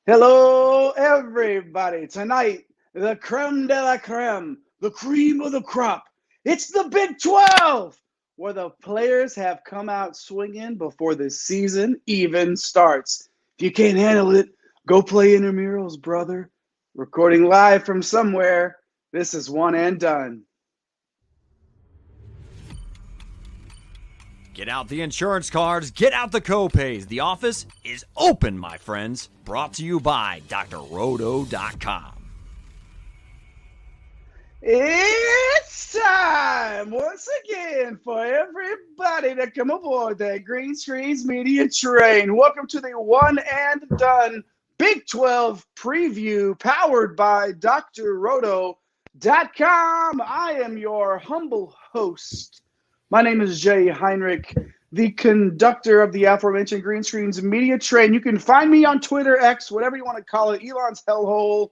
Hello, everybody. Tonight, the creme de la creme, the cream of the crop. It's the Big 12, where the players have come out swinging before the season even starts. If you can't handle it, go play intramurals, brother. Recording live from somewhere, this is One and Done. Get out the insurance cards, get out the copays. The office is open, my friends. Brought to you by drroto.com. It's time once again for everybody to come aboard that Green Screens Media train. Welcome to the One and Done Big 12 preview powered by drroto.com. I am your humble host. My name is Jay Heinrich, the conductor of the aforementioned Green Screens Media train. You can find me on Twitter, X, whatever you want to call it, Elon's hellhole,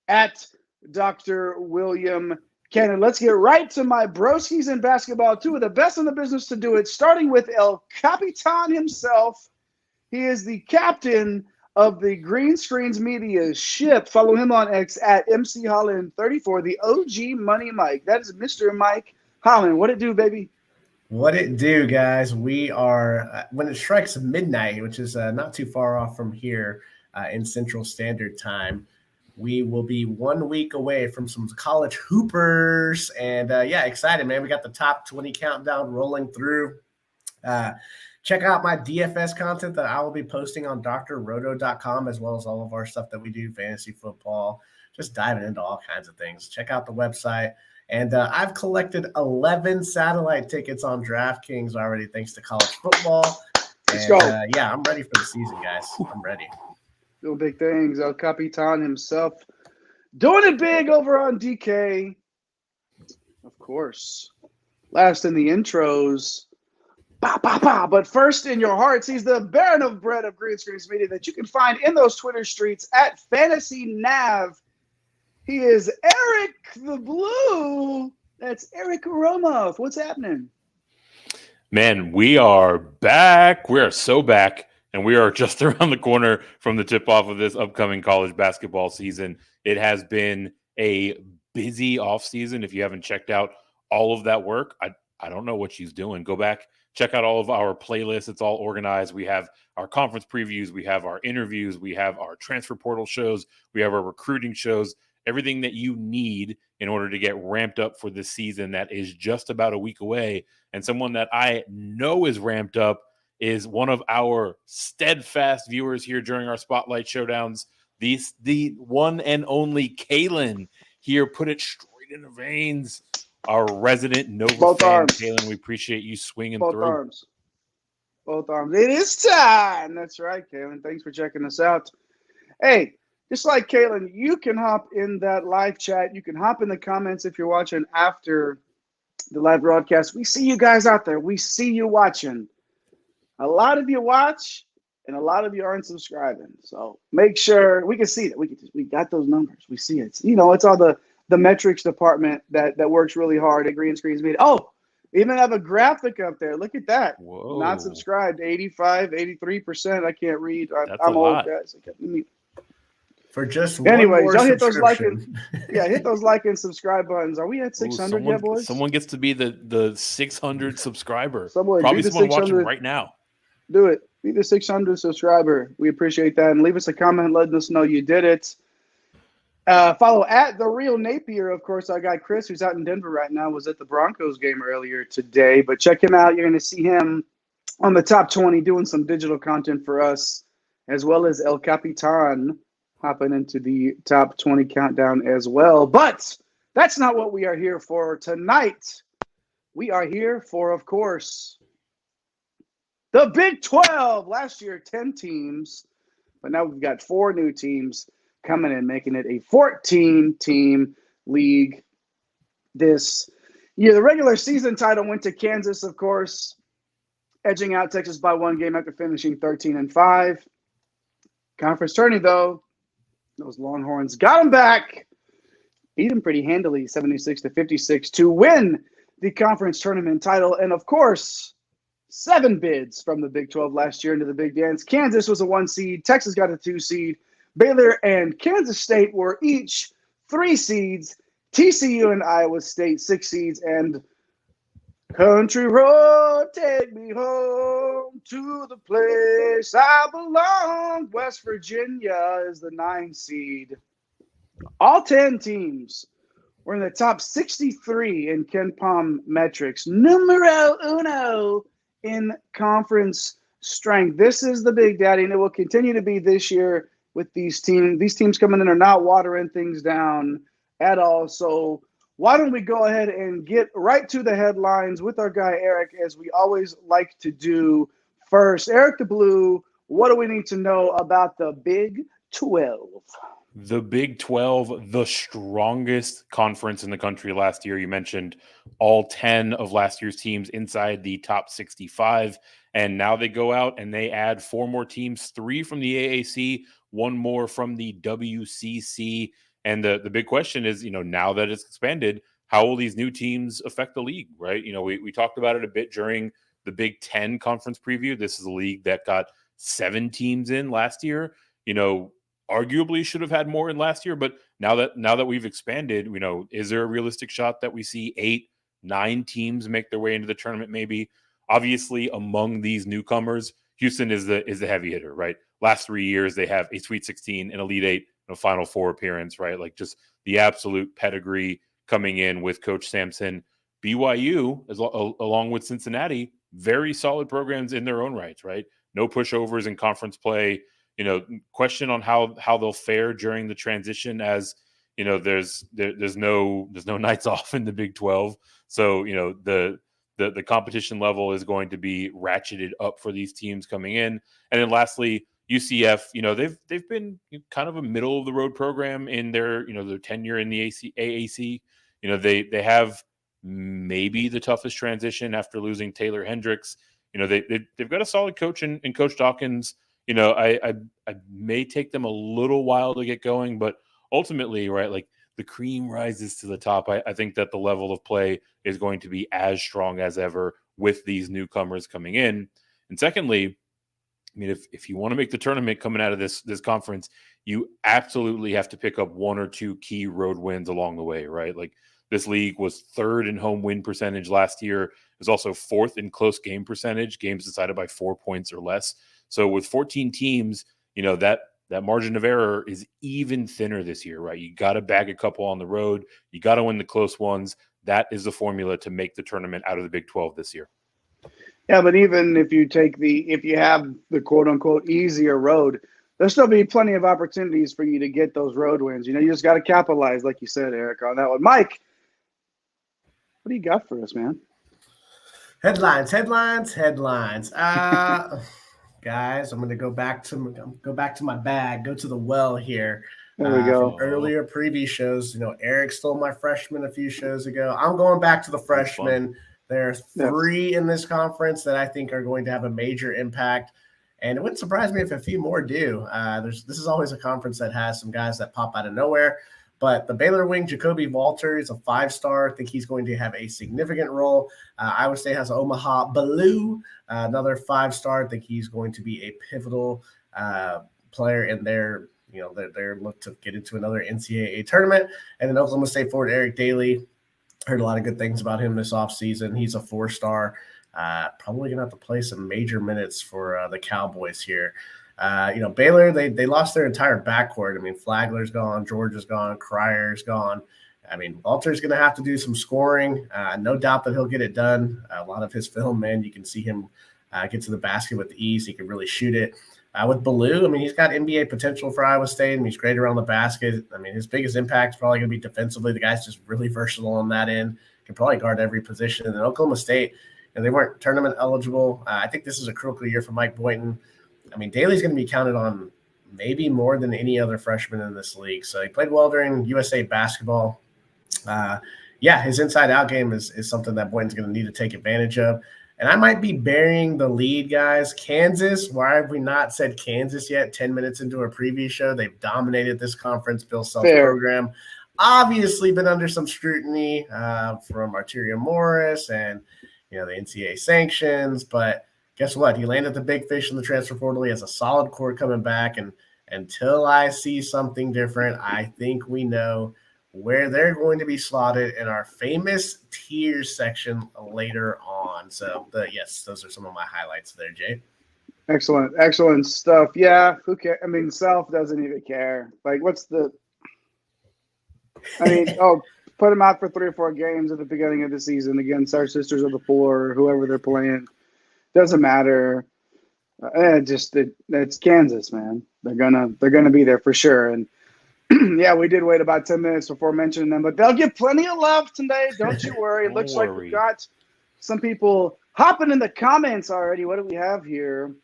at Dr. William Cannon. Let's get right to my broskies in basketball, two of the best in the business to do it, starting with El Capitan himself. He is the captain of the Green Screens Media ship. Follow him on X at MC Holland34, the OG Money Mike. That is Mr. Mike Holland. What it do, baby? What it do, guys? We are, when it strikes midnight, which is not too far off from here in Central Standard Time, we will be 1 week away from some college hoopers. And, excited, man. We got the top 20 countdown rolling through. Check out my DFS content that I will be posting on drroto.com, as well as all of our stuff that we do, fantasy football, just diving into all kinds of things. Check out the website. And I've collected 11 satellite tickets on DraftKings already, thanks to college football. Let's go. I'm ready for the season, guys. I'm ready. Doing big things. El Capitan himself doing it big over on DK. Of course. Last in the intros. Bah, bah, bah. But first in your hearts, he's the Baron of Bread of Green Screens Media that you can find in those Twitter streets at Fantasy Nav. He is Eric the Blue. That's Eric Romoff. What's happening? Man, we are back. We are so back, and we are just around the corner from the tip-off of this upcoming college basketball season. It has been a busy offseason. If you haven't checked out all of that work, I don't know what she's doing. Go back, check out all of our playlists. It's all organized. We have our conference previews. We have our interviews. We have our transfer portal shows. We have our recruiting shows. Everything that you need in order to get ramped up for this season that is just about a week away. And someone that I know is ramped up is one of our steadfast viewers here during our Spotlight Showdowns, the one and only Kalen here. Put it straight in the veins. Our resident Nova Both fan, arms. Kalen, we appreciate you swinging Both through. arms. Both arms. It is time. That's right, Kalen. Thanks for checking us out. Hey, just like Kalen, you can hop in that live chat. You can hop in the comments if you're watching after the live broadcast. We see you guys out there. We see you watching. A lot of you watch, and a lot of you aren't subscribing. So make sure we can see that. We got those numbers. We see it. You know, it's all the metrics department that works really hard at Green Screens Media. Oh, even have a graphic up there. Look at that. Whoa. Not subscribed. 85, 83%. I can't read. That's I'm a old, lot. guys. For just Anyways, one more y'all hit those like subscription. hit those like and subscribe buttons. Are we at Ooh, 600 yet, boys? Someone gets to be the 600 subscriber. Someone Probably be the someone watching 600. right now. Do it. Be the 600 subscriber. We appreciate that. And leave us a comment letting us know you did it. Follow at The Real Napier. Of course, our guy Chris, who's out in Denver right now, was at the Broncos game earlier today. But check him out. You're going to see him on the top 20 doing some digital content for us, as well as El Capitan hopping into the top 20 countdown as well. But that's not what we are here for tonight. We are here for, of course, the Big 12. Last year, 10 teams. But now we've got 4 new teams coming in, making it a 14-team league this year. The regular season title went to Kansas, of course, edging out Texas by 1 game after finishing 13-5. Conference tourney, though, those Longhorns got them back, beat them pretty handily, 76-56, to win the conference tournament title. And, of course, 7 bids from the Big 12 last year into the Big Dance. Kansas was a 1 seed. Texas got a 2 seed. Baylor and Kansas State were each 3 seeds. TCU and Iowa State 6 seeds. And country road, take me home to the place I belong. West Virginia is the 9 seed. All 10 teams were in the top 63 in KenPom metrics. Numero uno in conference strength. This is the Big Daddy, and it will continue to be this year with these teams. These teams coming in are not watering things down at all. So why don't we go ahead and get right to the headlines with our guy Eric, as we always like to do first. Eric the Blue, what do we need to know about the Big 12? The Big 12, the strongest conference in the country last year. You mentioned all 10 of last year's teams inside the top 65. And now they go out and they add 4 more teams, 3 from the AAC, 1 more from the WCC. And the big question is, now that it's expanded, how will these new teams affect the league, right? We talked about it a bit during the Big 10 conference preview. This is a league that got 7 teams in last year. Arguably should have had more in last year, but now that we've expanded, is there a realistic shot that we see 8, 9 teams make their way into the tournament? Maybe. Obviously, among these newcomers, Houston is the heavy hitter, right? Last 3 years, they have a Sweet 16, an Elite 8, and a Final Four appearance, right? Like just the absolute pedigree coming in with Coach Sampson. BYU, along with Cincinnati, very solid programs in their own rights, right? No pushovers in conference play. Question on how they'll fare during the transition, as there's no nights off in the Big 12. So the competition level is going to be ratcheted up for these teams coming in. And then lastly, UCF, they've been kind of a middle of the road program in their tenure in the AAC. They have maybe the toughest transition after losing Taylor Hendricks. They've got a solid coach in Coach Dawkins. I may take them a little while to get going, but ultimately, right, like the cream rises to the top. I think that the level of play is going to be as strong as ever with these newcomers coming in. And secondly, if you want to make the tournament coming out of this conference, you absolutely have to pick up 1 or 2 key road wins along the way, right? Like this league was 3rd in home win percentage last year. It was also 4th in close game percentage, games decided by 4 points or less. So with 14 teams, that margin of error is even thinner this year, right? You got to bag a couple on the road. You got to win the close ones. That is the formula to make the tournament out of the Big 12 this year. Yeah, but even if you have the quote unquote easier road, there'll still be plenty of opportunities for you to get those road wins. You just got to capitalize, like you said, Eric, on that one. Mike, what do you got for us, man? Headlines. Guys, I'm going to go back to my bag, go to the well here. There we go. From earlier preview shows, Eric stole my freshman a few shows ago. I'm going back to the freshmen. There are 3 in this conference that I think are going to have a major impact, and it wouldn't surprise me if a few more do. This is always a conference that has some guys that pop out of nowhere. But the Baylor wing, Jacoby Walter, is a 5-star. I think he's going to have a significant role. Iowa State has Omaha Baloo, another 5-star. I think he's going to be a pivotal player in their look to get into another NCAA tournament. And then Oklahoma State forward Eric Daly, heard a lot of good things about him this offseason. He's a 4-star. Probably going to have to play some major minutes for the Cowboys here. Baylor, they lost their entire backcourt. Flagler's gone, George is gone, Cryer's gone. Walter's going to have to do some scoring. No doubt that he'll get it done. A lot of his film, man, you can see him get to the basket with ease. He can really shoot it. With Baloo, he's got NBA potential for Iowa State. He's great around the basket. His biggest impact is probably going to be defensively. The guy's just really versatile on that end. Can probably guard every position. And then Oklahoma State, they weren't tournament eligible. I think this is a critical year for Mike Boynton. Daly's going to be counted on maybe more than any other freshman in this league. So he played well during USA basketball. His inside-out game is something that Boynton's going to need to take advantage of. And I might be burying the lead, guys. Kansas, why have we not said Kansas yet? 10 minutes into our preview show, they've dominated this conference. Bill Self's program. Obviously been under some scrutiny from Arteria Morris and, the NCAA sanctions. But guess what? He landed the big fish in the transfer portal. He has a solid core coming back. And Until I see something different, I think we know where they're going to be slotted in our famous tiers section later on. So, yes, those are some of my highlights there, Jay. Excellent stuff. Yeah, who cares? I mean, Self doesn't even care. Like, what's the? I mean, put them out for 3 or 4 games at the beginning of the season against our sisters of the poor, or whoever they're playing. Doesn't matter. It's Kansas, man. They're gonna be there for sure. And yeah, we did wait about 10 minutes before mentioning them, but they'll get plenty of love today. Don't you worry. It looks like we've got some people hopping in the comments already. What do we have here?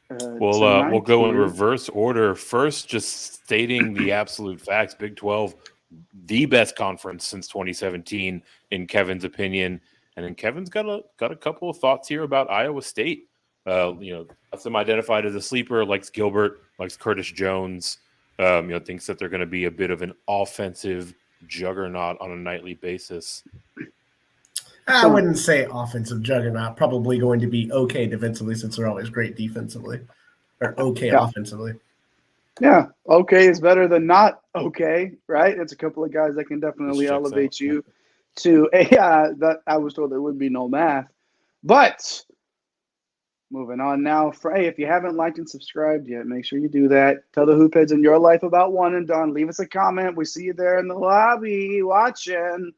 We'll go in reverse order. First, just stating the absolute facts. Big 12, the best conference since 2017, in Kevin's opinion. And then Kevin's got a couple of thoughts here about Iowa State. That's them identified as a sleeper, likes Gilbert, likes Curtis Jones. Thinks that they're going to be a bit of an offensive juggernaut on a nightly basis. I wouldn't say offensive juggernaut. Probably going to be okay defensively, since they're always great defensively, or offensively. Yeah, okay is better than not okay, right? It's a couple of guys that can definitely elevate you to that I was told there would be no math. But moving on now, if you haven't liked and subscribed yet, make sure you do that. Tell the hoopheads in your life about One and Done. Leave us a comment. We see you there in the lobby watching.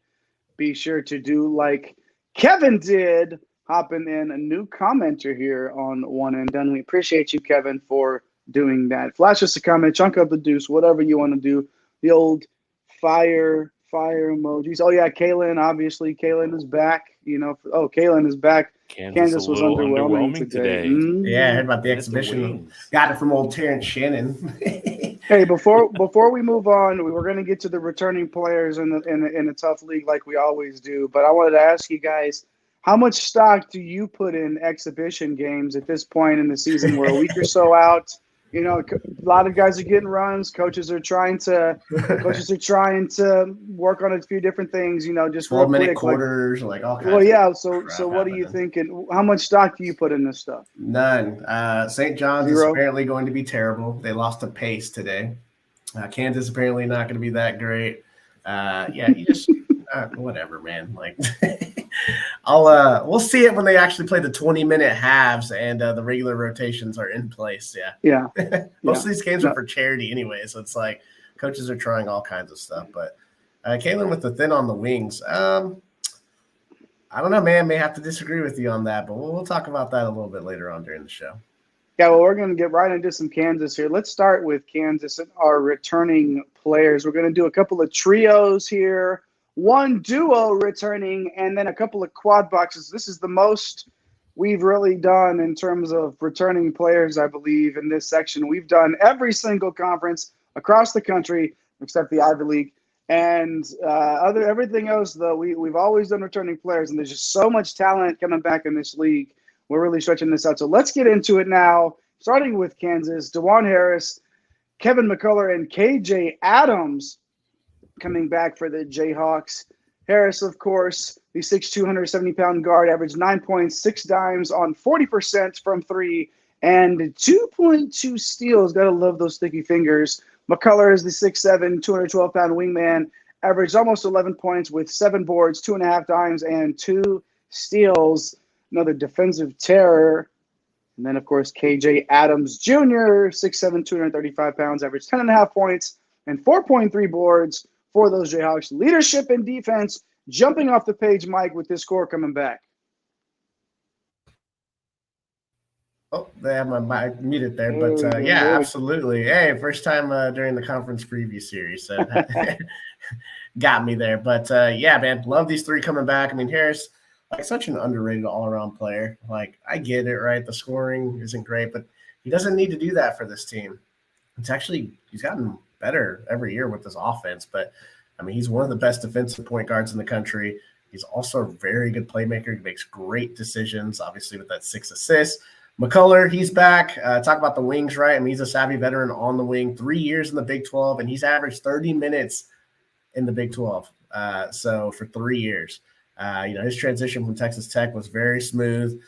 Be sure to do like Kevin did, hopping in a new commenter here on One and Done. We appreciate you, Kevin, for doing that. Flash us a comment, chunk up the deuce, whatever you want to do. The old fire emojis. Oh yeah, Kaylin, obviously. Kaylin is back. Kaylin is back. Kansas was underwhelming today. Mm-hmm. Yeah, I heard about the exhibition. Got it from old Terrence Shannon. Hey, before we move on, we were going to get to the returning players in a tough league like we always do. But I wanted to ask you guys, how much stock do you put in exhibition games at this point in the season? We're a week or so out. A lot of guys are getting runs. Coaches are trying to work on a few different things. Just 12-minute quarters, like all kinds. Well, yeah. So what are you thinking? How much stock do you put in this stuff? None. St. John's is apparently going to be terrible. They lost to Pace today. Kansas apparently not going to be that great. You just whatever, man. Like, we'll see it when they actually play the 20-minute halves and the regular rotations are in place. Yeah. Most of these games are for charity anyway, so it's like coaches are trying all kinds of stuff. But Kaylin with the thin on the wings. I don't know, man. May have to disagree with you on that, but we'll talk about that a little bit later on during the show. Yeah, well, we're going to get right into some Kansas here. Let's start with Kansas and our returning players. We're going to do a couple of trios here, one duo returning, and then a couple of quad boxes. This is the most we've really done in terms of returning players, I believe, in this section. We've done every single conference across the country except the Ivy League. And everything else, though, we've always done returning players, and there's just so much talent coming back in this league. We're really stretching this out. So let's get into it now, starting with Kansas. DeJuan Harris, Kevin McCullough, and KJ Adams coming back for the Jayhawks. Harris, of course, the 6'2", 170-pound guard, averaged 9 points, 6 dimes on 40% from 3, and 2.2 steals. Got to love those sticky fingers. McCullough is the 6'7", 212-pound wingman, averaged almost 11 points with 7 boards, 2.5 dimes, and 2 steals. Another defensive terror. And then, of course, KJ Adams Jr., 6'7", 235 pounds, averaged 10.5 points and 4.3 boards for those Jayhawks. Leadership and defense jumping off the page, Mike, with this score coming back. Oh, they have my mic muted there, but absolutely. Hey, first time during the conference preview series, so got me there. But man, love these 3 coming back. I mean, Harris, like, such an underrated all-around player. Like, I get it, right? The scoring isn't great, but he doesn't need to do that for this team. He's gotten better every year with this offense, but I mean, he's one of the best defensive point guards in the country. He's also a very good playmaker. He makes great decisions, obviously, with that 6 assists. McCullough, he's back. Talk about the wings, right? I mean, he's a savvy veteran on the wing, 3 years in the Big 12, and he's averaged 30 minutes in the Big 12. So for 3 years. His transition from Texas Tech was very smooth.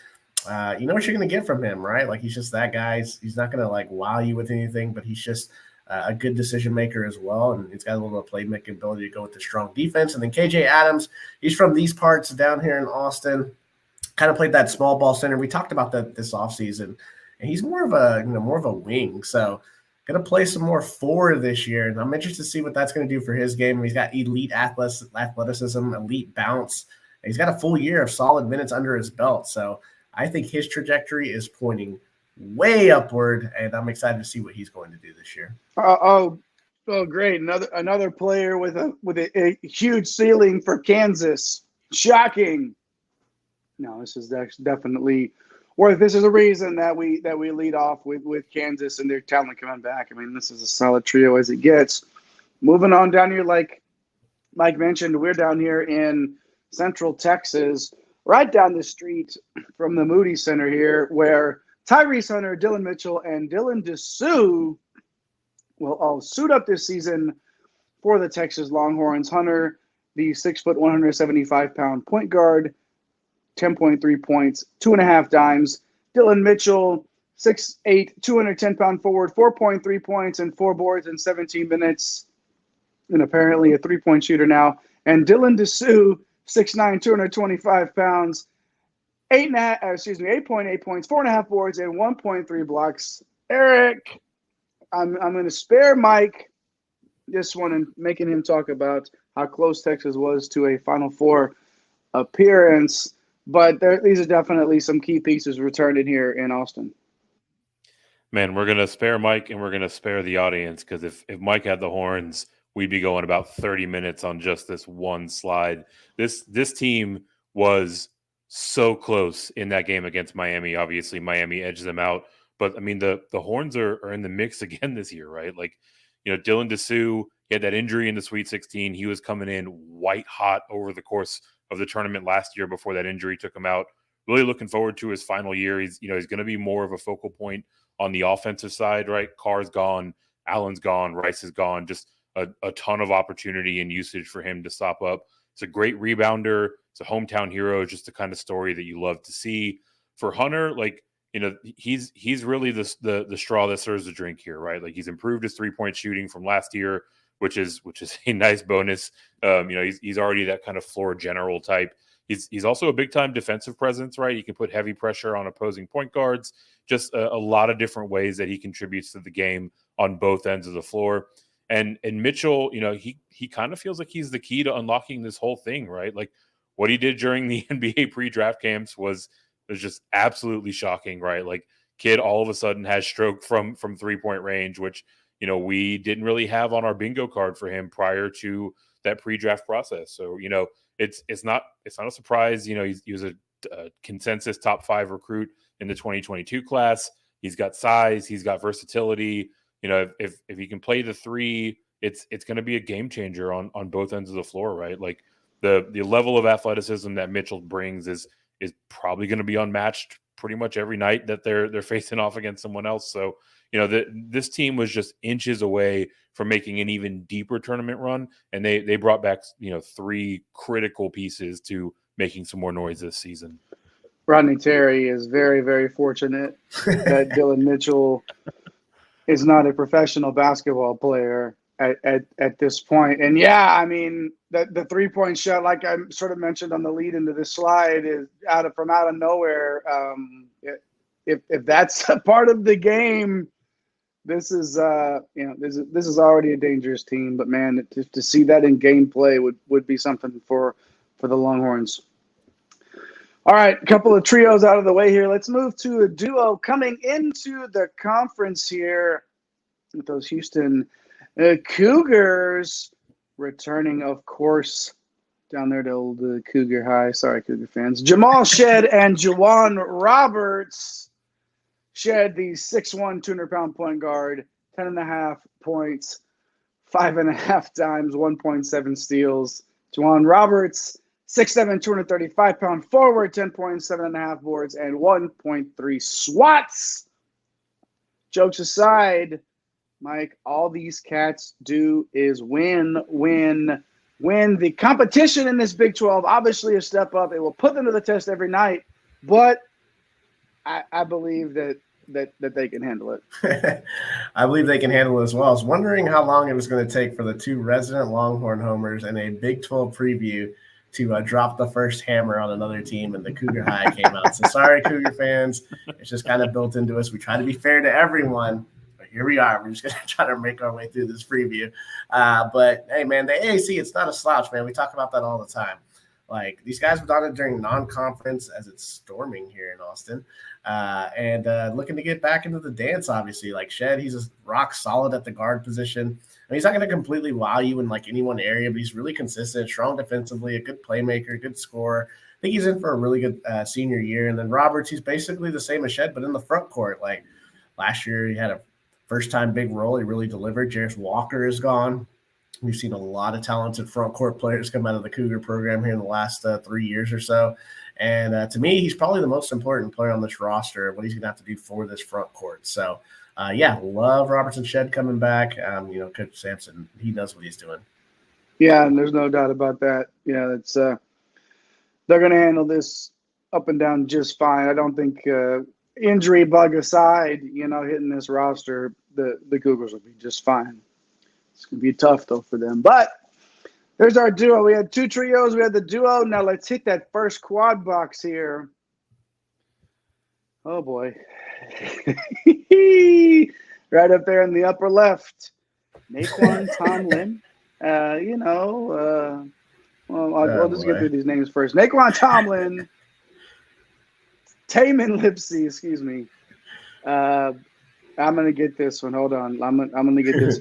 you know what you're going to get from him, right? Like, he's just that guy. He's not going to like wow you with anything, but he's just a good decision maker as well. And he's got a little playmaking ability to go with the strong defense. And then KJ Adams, he's from these parts down here in Austin, kind of played that small ball center. We talked about that this offseason, and he's more of a wing. So going to play some more forward this year. And I'm interested to see what that's going to do for his game. He's got elite athleticism, elite bounce. And he's got a full year of solid minutes under his belt. So I think his trajectory is pointing way upward, and I'm excited to see what he's going to do this year. Oh, great! Another player with a huge ceiling for Kansas. Shocking. No, this is definitely worth. This is a reason that we lead off with Kansas and their talent coming back. I mean, this is a solid trio as it gets. Moving on down here, like Mike mentioned, we're down here in Central Texas, right down the street from the Moody Center here, where Tyrese Hunter, Dylan Mitchell, and Dylan Dessou will all suit up this season for the Texas Longhorns. Hunter, the 6', 175-pound point guard, 10.3 points, 2.5 dimes. Dylan Mitchell, 6'8", 210-pound forward, 4.3 points and 4 boards in 17 minutes, and apparently a three-point shooter now. And Dylan Dessou, 6'9", 225 pounds, 8.8 points, 4.5 boards, and 1.3 blocks. Eric, I'm going to spare Mike this one and making him talk about how close Texas was to a Final Four appearance, but these are definitely some key pieces returning here in Austin. Man, we're going to spare Mike and we're going to spare the audience, because if Mike had the horns, we'd be going about 30 minutes on just this one slide. This team was so close in that game against Miami. Obviously, Miami edged them out. But, I mean, the Horns are in the mix again this year, right? Like, Dylan Dessou, he had that injury in the Sweet 16. He was coming in white hot over the course of the tournament last year before that injury took him out. Really looking forward to his final year. He's going to be more of a focal point on the offensive side, right? Carr's gone, Allen's gone, Rice is gone. Just a ton of opportunity and usage for him to stop up. It's a great rebounder. It's a hometown hero. Just the kind of story that you love to see. For Hunter, like, he's really the straw that serves the drink here, right? Like, he's improved his 3-point shooting from last year, which is a nice bonus. He's already that kind of floor general type. He's also a big time defensive presence, right? He can put heavy pressure on opposing point guards. Just a lot of different ways that he contributes to the game on both ends of the floor. And Mitchell, he kind of feels like he's the key to unlocking this whole thing, right? Like, what he did during the NBA pre-draft camps was just absolutely shocking, right? Like, kid all of a sudden has stroke from 3-point range, which, we didn't really have on our bingo card for him prior to that pre-draft process. So, it's not a surprise. He was a consensus top 5 recruit in the 2022 class. He's got size, he's got versatility. If he can play the 3, it's going to be a game changer on both ends of the floor, right? Like, the level of athleticism that Mitchell brings is probably going to be unmatched pretty much every night that they're facing off against someone else. So, this team was just inches away from making an even deeper tournament run, and they brought back 3 critical pieces to making some more noise this season. Rodney Terry is very, very fortunate that Dylan Mitchell is not a professional basketball player at this point. And yeah, I mean, the 3-point shot, like I sort of mentioned on the lead into this slide, is from out of nowhere. If that's a part of the game, this is this is already a dangerous team. But man, to see that in gameplay would be something for the Longhorns. All right, a couple of trios out of the way here. Let's move to a duo coming into the conference here with those Houston Cougars returning, of course, down there to old Cougar High. Sorry, Cougar fans. Jamal Shed and Juwan Roberts. Shed, the 6'1", 200-pound point guard, 10.5 points, 5.5 dimes, 1.7 steals. Juwan Roberts, 6'7", 235-pound forward, 10 points, 7.5 boards, and 1.3 swats. Jokes aside, Mike, all these cats do is win. The competition in this Big 12, obviously a step up. It will put them to the test every night. But I believe that they can handle it. I believe they can handle it as well. I was wondering how long it was going to take for the two resident Longhorn homers in a Big 12 preview to drop the first hammer on another team, and the Cougar High came out. So sorry, Cougar fans. It's just kind of built into us. We try to be fair to everyone, but here we are. We're just going to try to make our way through this preview. But, hey, man, the AAC, it's not a slouch, man. We talk about that all the time. Like, these guys have done it during non-conference as it's storming here in Austin. And looking to get back into the dance, obviously. Like, Shed, he's a rock solid at the guard position. I mean, he's not going to completely wow you in, like, any one area, but he's really consistent, strong defensively, a good playmaker, good scorer. I think he's in for a really good senior year. And then Roberts, he's basically the same as Shed, but in the front court. Like, last year he had a first-time big role. He really delivered. Jarris Walker is gone. We've seen a lot of talented front court players come out of the Cougar program here in the last 3 years or so. And to me, he's probably the most important player on this roster, what he's going to have to do for this front court. So, love Robertson Shed coming back. Coach Sampson, he knows what he's doing. Yeah, and there's no doubt about that. Yeah, it's they're going to handle this up and down just fine. I don't think injury bug aside, hitting this roster, the Cougars will be just fine. It's going to be tough, though, for them. But there's our duo. We had two trios. We had the duo. Now let's hit that first quad box here. Oh, boy. Right up there in the upper left. Naquan Tomlin. I'll just get through these names first. Naquan Tomlin. Tamin Lipsey, excuse me. I'm going to get this one. Hold on. I'm going to get this.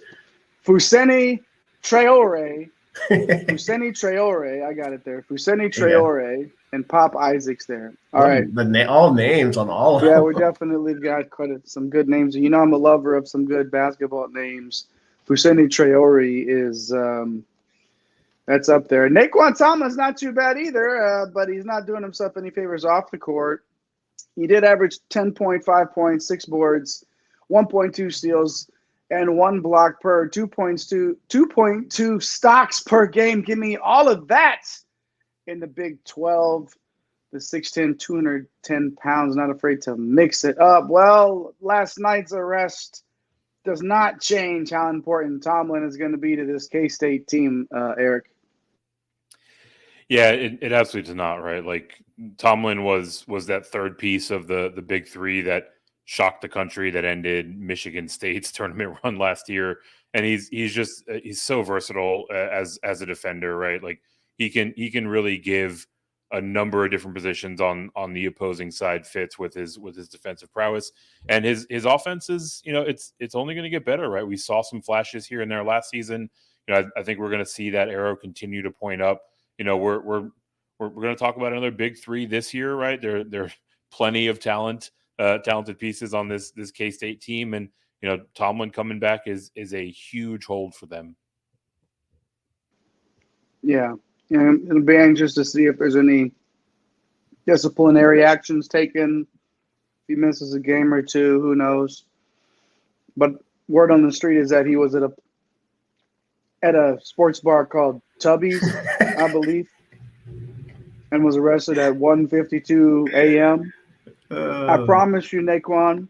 Fousseyni Traore, I got it there. Fousseyni Traore and Pop Isaacs there. All right. All names on all of them. Yeah, we definitely got some good names. I'm a lover of some good basketball names. Fousseyni Traore is that's up there. Naquan Thomas not too bad either, but he's not doing himself any favors off the court. He did average 10.5 points, 6 boards, 1.2 steals, and 1 block per 2.2 stocks per game. Give me all of that in the Big 12. The 6'10", 210 pounds, not afraid to mix it up. Well, last night's arrest does not change how important Tomlin is going to be to this K-State team, Eric. Yeah, it absolutely does not, right? Like, Tomlin was that third piece of the Big Three that shocked the country, that ended Michigan State's tournament run last year. And he's so versatile as a defender, right? Like, he can really give a number of different positions on the opposing side fits with his defensive prowess. And his offense is, it's only going to get better, right? We saw some flashes here and there last season. I think we're going to see that arrow continue to point up. We're going to talk about another Big Three this year, right? There's plenty of talented pieces on this K-State team, and Tomlin coming back is a huge hold for them. Yeah, it'll be anxious to see if there's any disciplinary actions taken. If he misses a game or two, who knows? But word on the street is that he was at a sports bar called Tubby's, I believe, and was arrested at 1:52 a.m. I promise you, Naquan,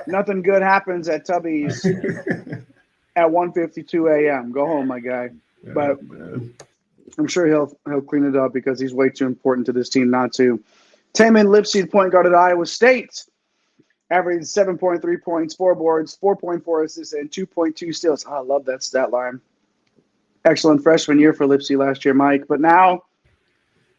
nothing good happens at Tubby's at 1:52 a.m. Go home, my guy. But I'm sure he'll clean it up because he's way too important to this team not to. Tamin Lipsey, point guard at Iowa State, averaged 7.3 points, 4 boards, 4.4 assists, and 2.2 steals. I love that stat line. Excellent freshman year for Lipsey last year, Mike. But now a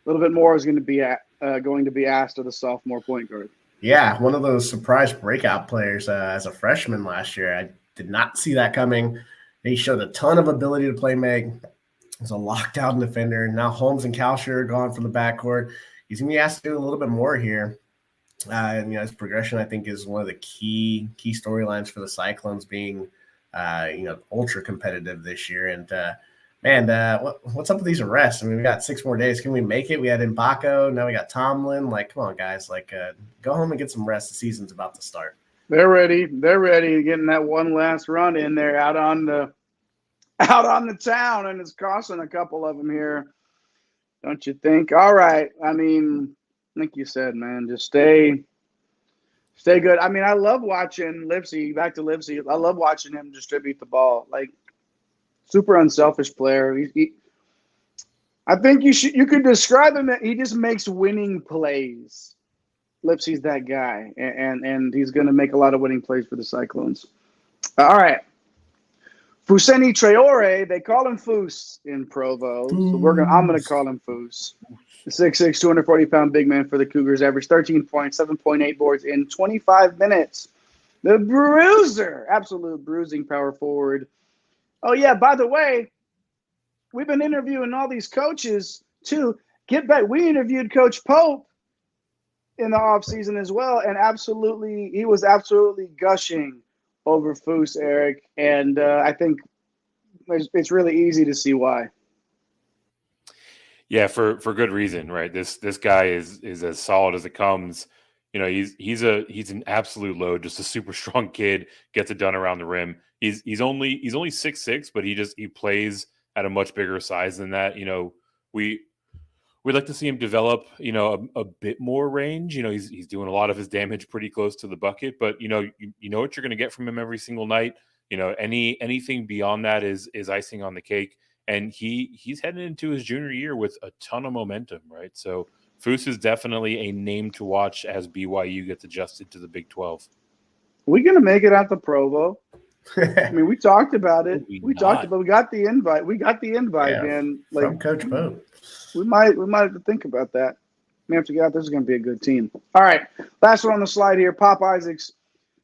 little bit more is going to be asked of the sophomore point guard. Yeah, one of those surprise breakout players as a freshman last year. I did not see that coming. He showed a ton of ability to play make. He's a lockdown defender. Now Holmes and Kalsher are gone from the backcourt. He's going to be asked to do a little bit more here. His progression, I think, is one of the key storylines for the Cyclones being, ultra competitive this year. And what's up with these arrests? I mean, we got 6 more days. Can we make it? We had Mbako. Now we got Tomlin. Like, come on, guys. Like, go home and get some rest. The season's about to start. They're ready. They're ready. Getting that one last run in there out on the town, and it's costing a couple of them here. Don't you think? All right. I mean, like you said, man, just stay Stay good. I mean, I love watching Lipsy. Back to Lipsy. I love watching him distribute the ball. Like, super unselfish player. I think you could describe him. He just makes winning plays. Lipsy's that guy, and he's going to make a lot of winning plays for the Cyclones. All right. Fousseyni Traore, they call him Foose in Provo, so I'm going to call him Foose. The 6'6", 240-pound big man for the Cougars averaged 13 points, 7.8 boards in 25 minutes. The bruiser, absolute bruising power forward. Oh, yeah, by the way, we've been interviewing all these coaches, too. Get back. We interviewed Coach Pope in the offseason as well, and he was absolutely gushing over Foose, Eric, and I think it's really easy to see why. Yeah, for good reason, right? This guy is as solid as it comes. You know, he's an absolute load, just a super strong kid, gets it done around the rim. He's only 6'6", but he plays at a much bigger size than that. You know, we'd like to see him develop, you know, a bit more range. You know, he's doing a lot of his damage pretty close to the bucket, but you know what you're going to get from him every single night. You know, anything beyond that is icing on the cake. And he's heading into his junior year with a ton of momentum, right? So Foose is definitely a name to watch as BYU gets adjusted to the Big 12. We're going to make it out to Provo. I mean, we talked about it. We got the invite. We got the invite, man. Like, from Coach Pope. We might have to think about that. We have to get out. This is going to be a good team. All right, last one on the slide here. Pop Isaacs,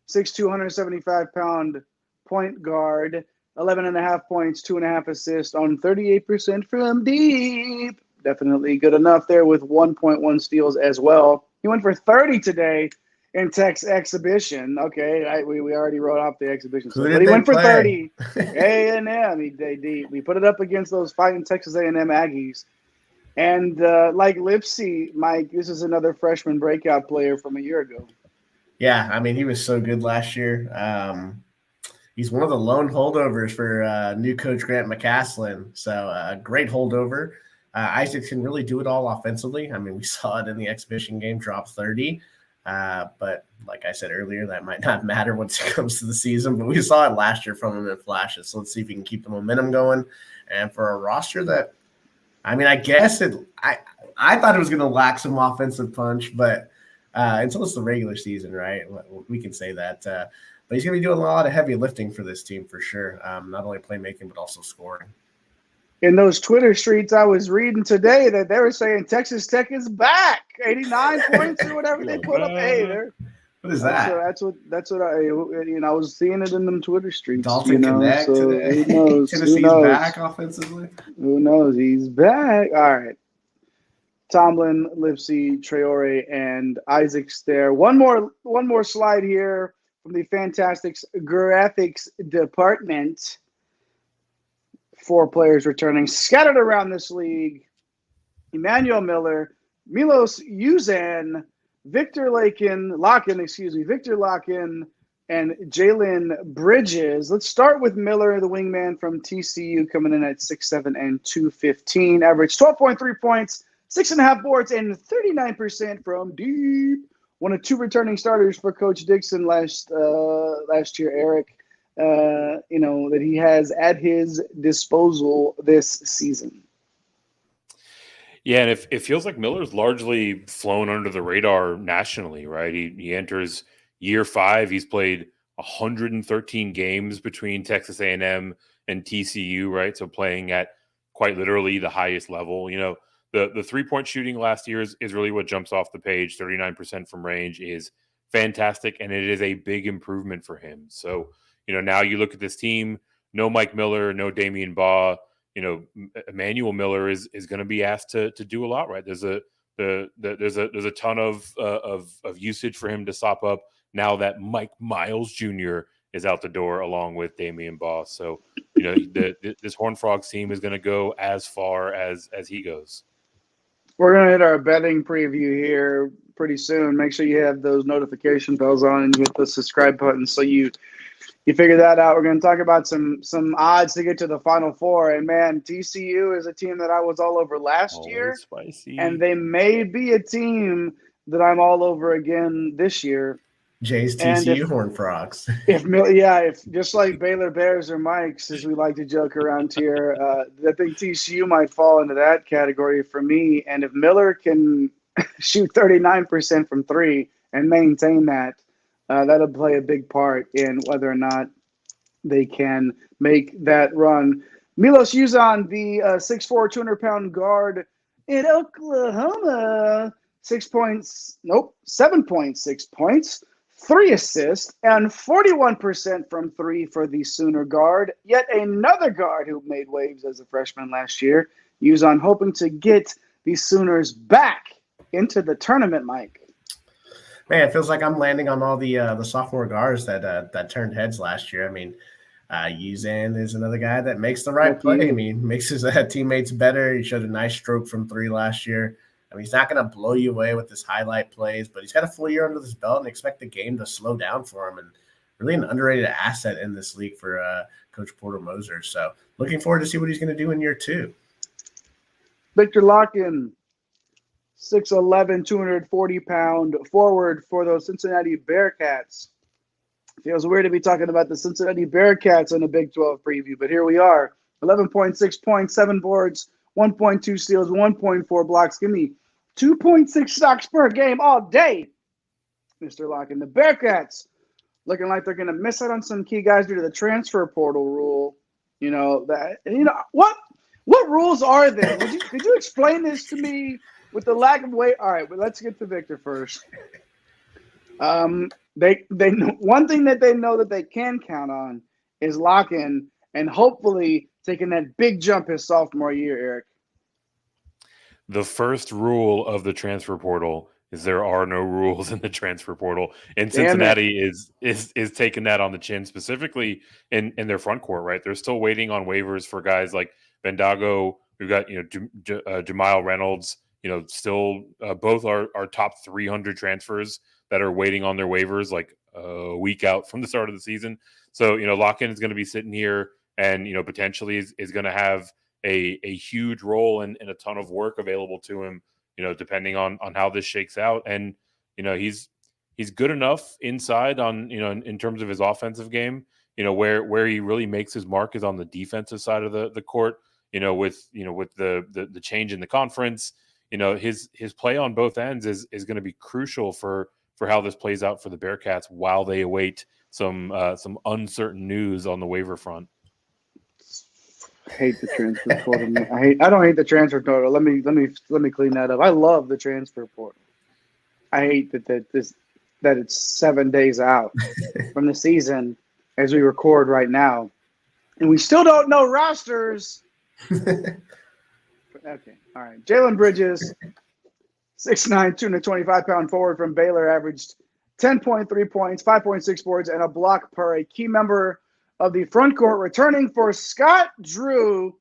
6'2", 175-pound point guard, 11.5 points, 2.5 assists on 38% from deep. Definitely good enough there with 1.1 steals as well. He went for 30 today in Tech's exhibition. Okay, we already wrote off the exhibition. But he went for 30. A&M. We put it up against those fighting Texas A&M Aggies. And like Lipsy, Mike, this is another freshman breakout player from a year ago. Yeah, I mean, he was so good last year. He's one of the lone holdovers for new coach Grant McCaslin. So a great holdover. Isaac can really do it all offensively. I mean, we saw it in the exhibition game, drop 30. But like I said earlier, that might not matter once it comes to the season. But we saw it last year from him in flashes. So let's see if he can keep the momentum going. And for a roster that, I mean, I guess I thought it was going to lack some offensive punch, but until it's the regular season, right? We can say that. But he's going to be doing a lot of heavy lifting for this team for sure. Not only playmaking, but also scoring. In those Twitter streets I was reading today that they were saying Texas Tech is back. 89 points or whatever they put up. Hey, what is that? That's what I was seeing it in them Twitter streets. Dalton Connect so today. Who knows? Tennessee's back offensively. Who knows? He's back. All right. Tomlin, Lipsy, Traore, and Isaac's there. One more slide here from the Fantastics graphics department. 4 players returning, scattered around this league. Emmanuel Miller, Milos Uzan, Victor Locken, and Jalen Bridges. Let's start with Miller, the wingman from TCU, coming in at 6'7" and 215. Average 12.3 points, 6.5 boards, and 39% from deep. One of 2 returning starters for Coach Dixon last year, Eric. That he has at his disposal this season. Yeah, and it feels like Miller's largely flown under the radar nationally, right? He enters year 5. He's played 113 games between Texas A&M and TCU, right? So playing at quite literally the highest level. You know, the 3-point shooting last year is really what jumps off the page. 39% from range is fantastic, and it is a big improvement for him. So, you know, now you look at this team, no Mike Miller, no Damian Baugh, you know, Emmanuel Miller is going to be asked to do a lot, right? There's a ton of usage for him to sop up now that Mike Miles Jr. is out the door along with Damian Baugh. So, you know, this Horned Frogs team is going to go as far as he goes. We're going to hit our betting preview here pretty soon. Make sure you have those notification bells on and you hit the subscribe button so you figure that out. We're going to talk about some odds to get to the Final Four. And, man, TCU is a team that I was all over last year. Spicy. And they may be a team that I'm all over again this year. Jay's And TCU Horned Frogs. if just like Baylor Bears or Mike's, as we like to joke around here, I think TCU might fall into that category for me. And if Miller can shoot 39% from three and maintain that, that'll play a big part in whether or not they can make that run. Milos Uzan, the 6'4", 200-pound guard in Oklahoma, 7.6 points, 3 assists, and 41% from three for the Sooner guard. Yet another guard who made waves as a freshman last year. Uzan hoping to get the Sooners back into the tournament, Mike. Man, it feels like I'm landing on all the sophomore guards that turned heads last year. I mean, Uzan is another guy that makes the right play. I mean, makes his teammates better. He showed a nice stroke from three last year. I mean, he's not going to blow you away with his highlight plays, but he's got a full year under his belt and expect the game to slow down for him. And really an underrated asset in this league for Coach Porter Moser. So looking forward to see what he's going to do in year two. Victor Locken, 6'11", 240-pound forward for those Cincinnati Bearcats. Feels weird to be talking about the Cincinnati Bearcats in a Big 12 preview, but here we are. 11.6 points, 7 boards, 1.2 steals, 1.4 blocks. Give me 2.6 stocks per game all day, Mr. Locken. The Bearcats looking like they're going to miss out on some key guys due to the transfer portal rule. What rules are there? Could you explain this to me with the lack of weight? All right, but let's get to Victor first. They know, one thing that they know that they can count on is Locken and hopefully taking that big jump his sophomore year, Eric. The first rule of the transfer portal is there are no rules in the transfer portal, and Cincinnati is taking that on the chin, specifically in their front court. Right, they're still waiting on waivers for guys like Bendago. We've got Jamile Reynolds. Still both are top 300 transfers that are waiting on their waivers like a week out from the start of the season. So, Locken is going to be sitting here and, potentially is going to have a huge role and a ton of work available to him, depending on how this shakes out. And, he's good enough inside on, in terms of his offensive game, where he really makes his mark is on the defensive side of the court, with the change in the conference. His play on both ends is going to be crucial for how this plays out for the Bearcats while they await some uncertain news on the waiver front. I hate the transfer portal. I don't hate the transfer portal. Let me clean that up. I love the transfer portal. I hate that it's 7 days out from the season as we record right now, and we still don't know rosters. Okay, all right. Jalen Bridges, 6'9", 225-pound forward from Baylor, averaged 10.3 points, 5.6 boards, and a block per. A key member of the front court, returning for Scott Drew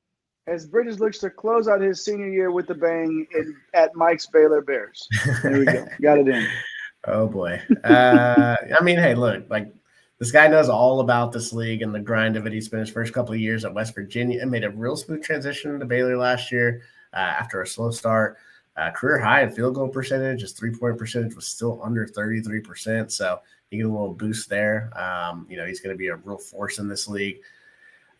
as Bridges looks to close out his senior year with the bang at Mike's Baylor Bears. There we go. Got it in. Oh, boy. I mean, hey, look, like this guy knows all about this league and the grind of it. He spent his first couple of years at West Virginia and made a real smooth transition to Baylor last year after a slow start. Career high in field goal percentage. His three-point percentage was still under 33%. So you get a little boost there. He's going to be a real force in this league.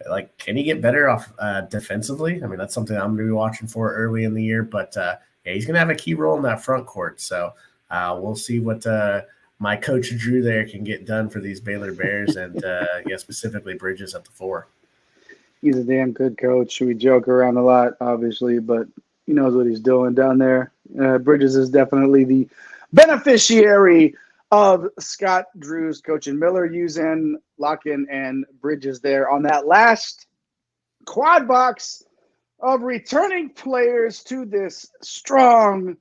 Like, can he get better off defensively? I mean, that's something I'm going to be watching for early in the year. But, he's going to have a key role in that front court. So we'll see what my coach Drew there can get done for these Baylor Bears and, specifically Bridges at the 4. He's a damn good coach. We joke around a lot, obviously, but he knows what he's doing down there. Bridges is definitely the beneficiary of Scott Drew's coaching. Miller, Uzan, Locken, and Bridges there on that last quad box of returning players to this strong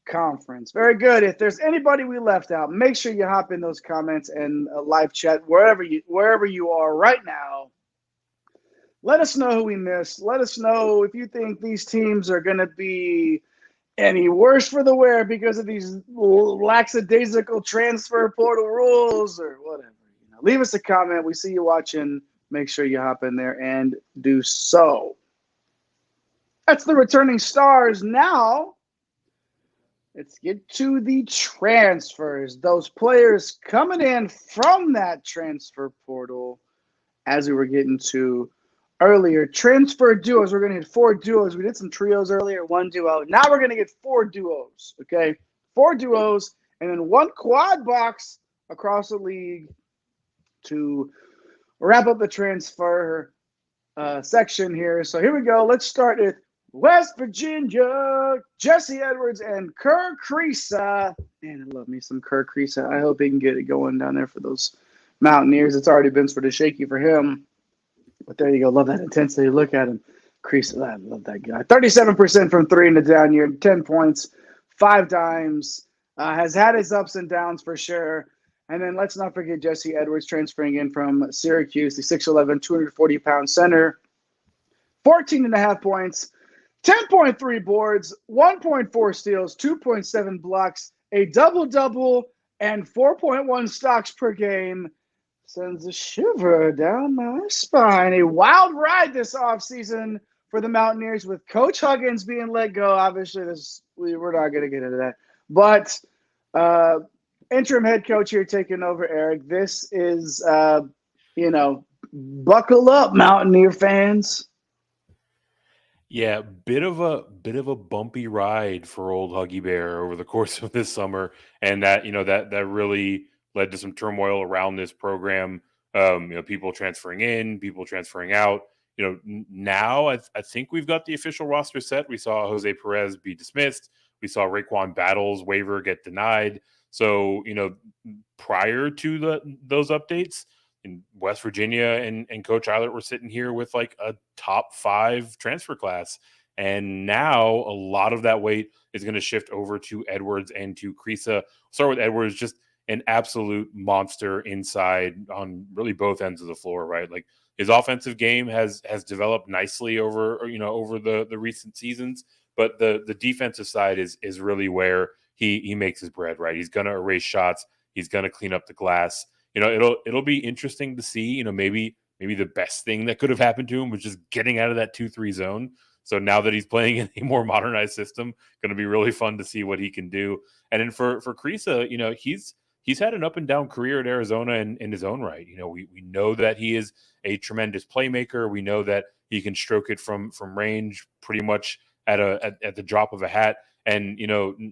conference. Very good. If there's anybody we left out, make sure you hop in those comments and live chat wherever you are right now. Let us know who we missed. Let us know if you think these teams are going to be any worse for the wear because of these lackadaisical transfer portal rules or whatever. Leave us a comment. We see you watching. Make sure you hop in there and do so. That's the returning stars. Now, Let's get to the transfers. Those players coming in from that transfer portal, as we were getting to earlier. Transfer duos. We're going to get 4 duos. We did some trios earlier, 1 duo. Now we're going to get 4 duos, okay? 4 duos and then 1 quad box across the league to wrap up the transfer section here. So here we go. Let's start with West Virginia, Jesse Edwards and Kerr Kriisa. Man, I love me some Kerr Kriisa. I hope he can get it going down there for those Mountaineers. It's already been sort of shaky for him. But there you go. Love that intensity. Look at him. Kriisa, I love that guy. 37% from 3 in the down year, 10 points, 5 dimes. Has had his ups and downs for sure. And then let's not forget Jesse Edwards transferring in from Syracuse, the 6'11", 240-pound center. 14.5 points, 10.3 boards, 1.4 steals, 2.7 blocks, a double-double, and 4.1 stocks per game. Sends a shiver down my spine. A wild ride this offseason for the Mountaineers with Coach Huggins being let go. Obviously, we're not going to get into that. But interim head coach here taking over, Eric. This is, buckle up, Mountaineer fans. Yeah, bit of a bumpy ride for old Huggy Bear over the course of this summer, and that that really led to some turmoil around this program. People transferring in, people transferring out. Now I think we've got the official roster set. We saw Jose Perez be dismissed. We saw Raekwon Battle's waiver get denied. So prior to those updates, in West Virginia and Coach Eilert were sitting here with like a top 5 transfer class. And now a lot of that weight is going to shift over to Edwards and to Kriisa. Start with Edwards, just an absolute monster inside on really both ends of the floor, right? Like his offensive game has developed nicely over the recent seasons, but the defensive side is really where he makes his bread, right? He's going to erase shots. He's going to clean up the glass. It'll be interesting to see, maybe the best thing that could have happened to him was just getting out of that 2-3 zone. So now that he's playing in a more modernized system, going to be really fun to see what he can do. And then for Kriisa, he's had an up and down career at Arizona in his own right. We know that he is a tremendous playmaker. We know that he can stroke it from range pretty much at the drop of a hat. And,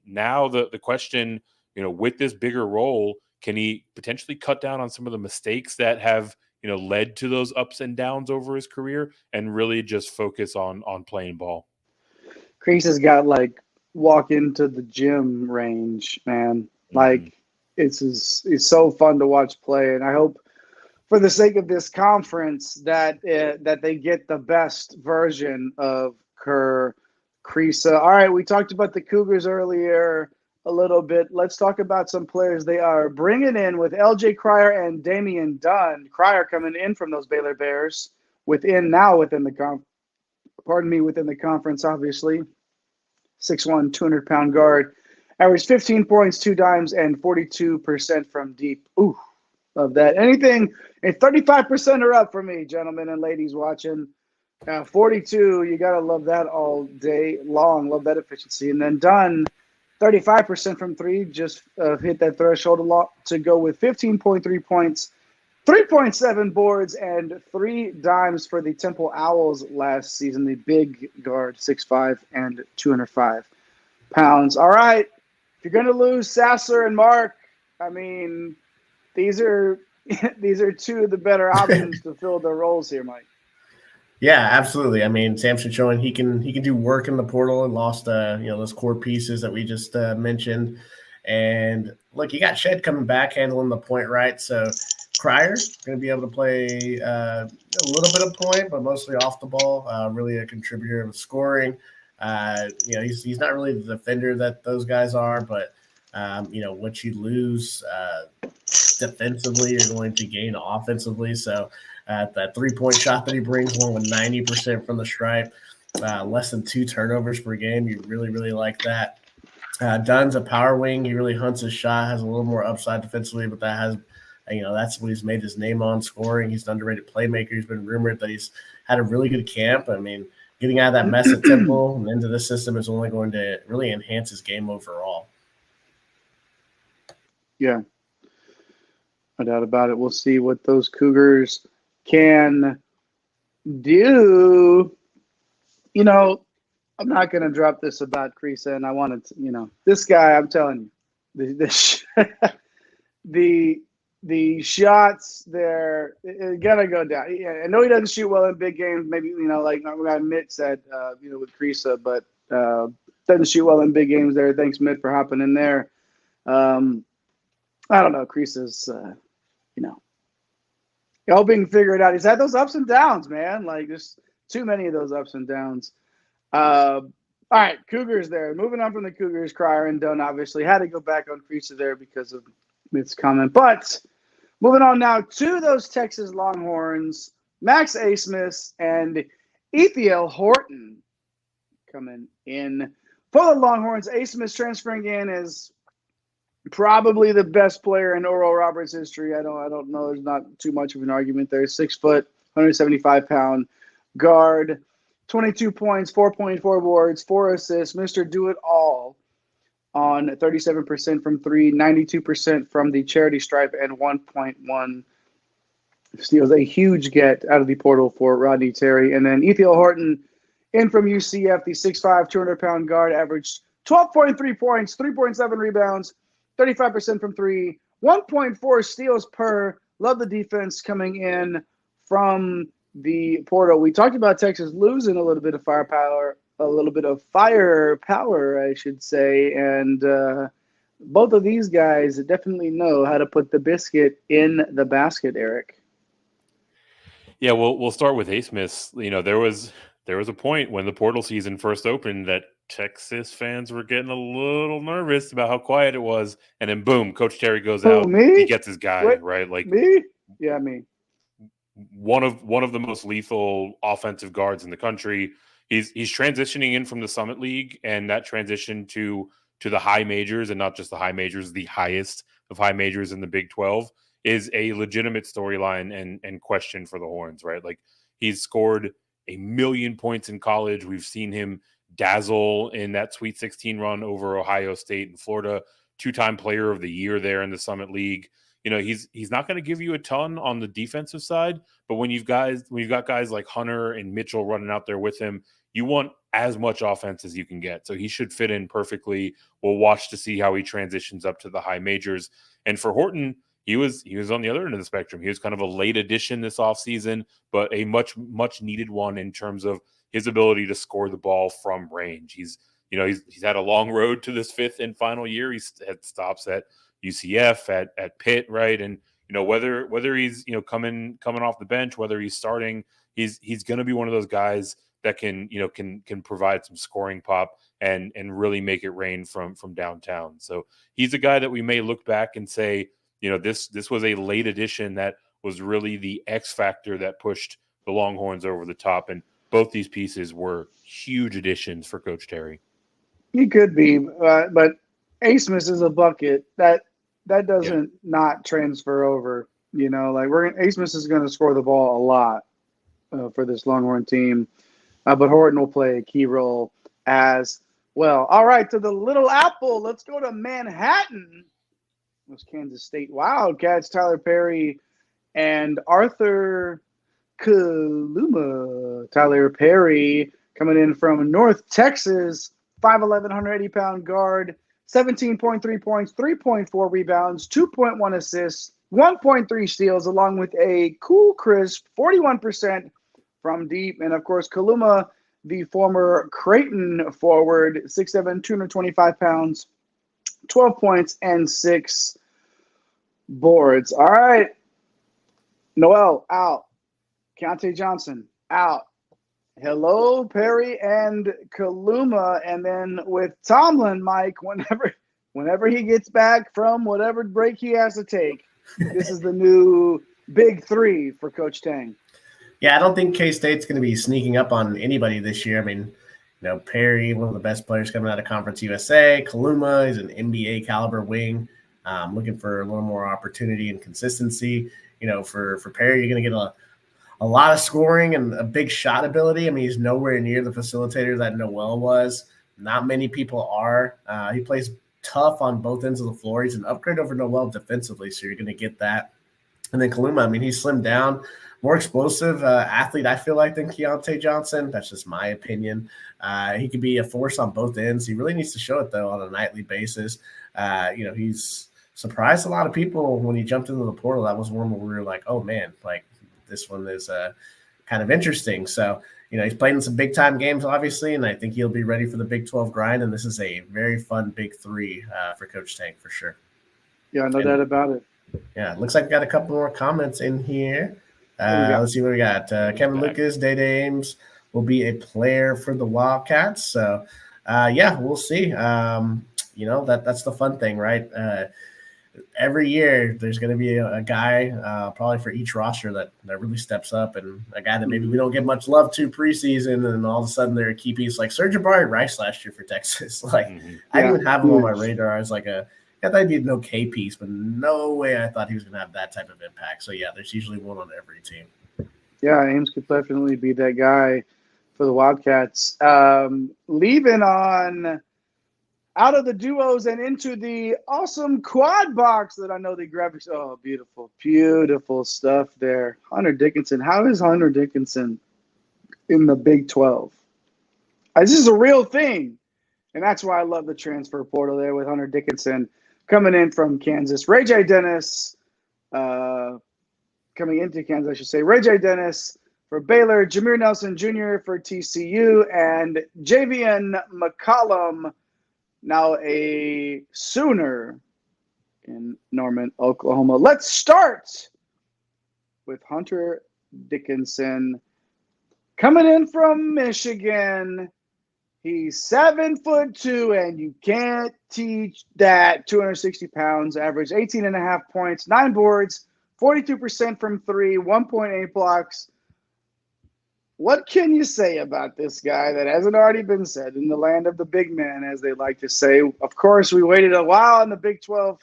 now the question, with this bigger role, can he potentially cut down on some of the mistakes that have, led to those ups and downs over his career and really just focus on playing ball? Kriisa's got like walk into the gym range, man. Like it's so fun to watch play. And I hope for the sake of this conference that they get the best version of Kerr Kriisa. All right, we talked about the Cougars earlier a little bit. Let's talk about some players they are bringing in with LJ Cryer and Damian Dunn. Cryer coming in from those Baylor Bears within the conference, obviously. 6'1", 200-pound guard. Averaged 15 points, 2 dimes, and 42% from deep. Ooh, love that. Anything, 35% or up for me, gentlemen and ladies watching. 42, you got to love that all day long. Love that efficiency. And then Dunn, 35% from 3, just hit that threshold a lot to go with 15.3 points, 3.7 boards, and 3 dimes for the Temple Owls last season. The big guard, 6'5" and 205 pounds. All right, if you're going to lose Sasser and Mark, I mean, these are 2 of the better options to fill their roles here, Mike. Yeah, absolutely. I mean, Samson showing he can do work in the portal and lost those core pieces that we just mentioned. And look, you got Shed coming back handling the point right. So Cryer going to be able to play a little bit of point, but mostly off the ball. Really a contributor of scoring. He's not really the defender that those guys are, but what you lose defensively, you're going to gain offensively. So that 3-point shot that he brings, along with 90% from the stripe, less than 2 turnovers per game. You really, really like that. Dunn's a power wing. He really hunts his shot, has a little more upside defensively, but that's what he's made his name on, scoring. He's an underrated playmaker. He's been rumored that he's had a really good camp. I mean, getting out of that mess at Temple and into the system is only going to really enhance his game overall. Yeah, no doubt about it. We'll see what those Cougars can do. You know, I'm not going to drop this about Creasa, and I wanted to, this guy, I'm telling you, the shots there, it got to go down. I know he doesn't shoot well in big games. Maybe, like Mitt said, with Creasa, but doesn't shoot well in big games there. Thanks, Mitt, for hopping in there. I don't know. Creasa's, helping figure it out. He's had those ups and downs, man. Like, there's too many of those ups and downs. All right, Cougars there. Moving on from the Cougars, Cryer and Dunn obviously had to go back on Creasa there because of Mitt's comment. But moving on now to those Texas Longhorns, Max Asmus and Ethiel Horton coming in for the Longhorns. Asmus transferring in is probably the best player in Oral Roberts history. I don't know. There's not too much of an argument there. 6 foot, 175-pound guard, 22 points, 4.4 boards, 4 assists, Mr. Do-It-All on 37% from 3, 92% from the charity stripe, and 1.1 steals. A huge get out of the portal for Rodney Terry. And then Ethiel Horton in from UCF, the 6'5", 200-pound guard, averaged 12.3 points, 3.7 rebounds, 35% from 3, 1.4 steals per. Love the defense coming in from the portal. We talked about Texas losing a little bit of firepower, I should say. And both of these guys definitely know how to put the biscuit in the basket, Eric. Yeah, we'll start with Asmus. There was a point when the portal season first opened that Texas fans were getting a little nervous about how quiet it was, and then boom, Coach Terry goes out. Me? He gets his guy, right? Like me? Yeah, me. One of the most lethal offensive guards in the country. He's transitioning in from the Summit League, and that transition to the high majors, and not just the high majors, the highest of high majors in the Big 12, is a legitimate storyline and question for the Horns, right? Like, he's scored 1 million points in college. We've seen him dazzle in that Sweet 16 run over Ohio State and Florida, 2-time player of the year there in the Summit League. He's not going to give you a ton on the defensive side, but when you've got guys like Hunter and Mitchell running out there with him, you want as much offense as you can get. So he should fit in perfectly. We'll watch to see how he transitions up to the high majors. And for Horton, he was on the other end of the spectrum. He was kind of a late addition this offseason, but a much needed one in terms of his ability to score the ball from range. He's had a long road to this 5th and final year. He's had stops at UCF, at Pitt, right? And whether he's coming off the bench, whether he's starting, he's going to be one of those guys that can provide some scoring pop and really make it rain from downtown. So he's a guy that we may look back and say, this was a late addition that was really the X factor that pushed the Longhorns over the top. And both these pieces were huge additions for Coach Terry. He could be, but Asmus is a bucket that doesn't not transfer over. Asmus is going to score the ball a lot for this Longhorn team, but Horton will play a key role as well. All right, to the Little Apple. Let's go to Manhattan. Those Kansas State Wildcats, Tyler Perry and Arthur Kaluma. Tyler Perry coming in from North Texas, 5'11", 180-pound guard, 17.3 points, 3.4 rebounds, 2.1 assists, 1.3 steals, along with a cool, crisp 41% from deep. And, of course, Kaluma, the former Creighton forward, 6'7", 225 pounds, 12 points, and 6 boards. All right. Noel, out. Keontae Johnson, out. Hello, Perry and Kaluma. And then with Tomlin, Mike, whenever he gets back from whatever break he has to take, this is the new big 3 for Coach Tang. Yeah, I don't think K-State's going to be sneaking up on anybody this year. I mean, Perry, one of the best players coming out of Conference USA. Kaluma is an NBA caliber wing. Looking for a little more opportunity and consistency. For Perry, you're going to get a lot of scoring and a big shot ability. I mean, he's nowhere near the facilitator that Noel was. Not many people are. He plays tough on both ends of the floor. He's an upgrade over Noel defensively, so you're going to get that. And then Kaluma, I mean, he's slimmed down, more explosive athlete, I feel like, than Keontae Johnson. That's just my opinion. He could be a force on both ends. He really needs to show it, though, on a nightly basis. He's surprised a lot of people when he jumped into the portal. That was one where we were like, oh, man, like this one is kind of interesting. So, he's played in some big-time games, obviously, and I think he'll be ready for the Big 12 grind, and this is a very fun Big 3 for Coach Tank for sure. Yeah, no doubt about it. Yeah, it looks like we got a couple more comments in here. Let's see what we got. Kevin Lucas, Day Ames will be a player for the Wildcats. So, we'll see. That's the fun thing, right? Every year there's going to be a guy probably for each roster that really steps up, and a guy that maybe we don't get much love to preseason, and all of a sudden they're a key piece. Like Serge Rice last year for Texas. I didn't even have him on my radar. I was like I thought he'd be an okay piece, but no way I thought he was going to have that type of impact. So, there's usually one on every team. Yeah, Ames could definitely be that guy for the Wildcats. Leaving on out of the duos and into the awesome quad box that I know the graphics. Oh, beautiful, beautiful stuff there. Hunter Dickinson. How is Hunter Dickinson in the Big 12? This is a real thing. And that's why I love the transfer portal there with Hunter Dickinson coming in from Kansas. Ray J. Dennis coming into Kansas, I should say. Ray J. Dennis for Baylor, Jameer Nelson Jr. for TCU, and Javian McCollum, now a Sooner in Norman, Oklahoma. Let's start with Hunter Dickinson coming in from Michigan. He's 7'2", and you can't teach that. 260 pounds, average 18.5 points, 9 boards, 42% from 3, 1.8 blocks. What can you say about this guy that hasn't already been said in the land of the big man, as they like to say? Of course, we waited a while in the Big 12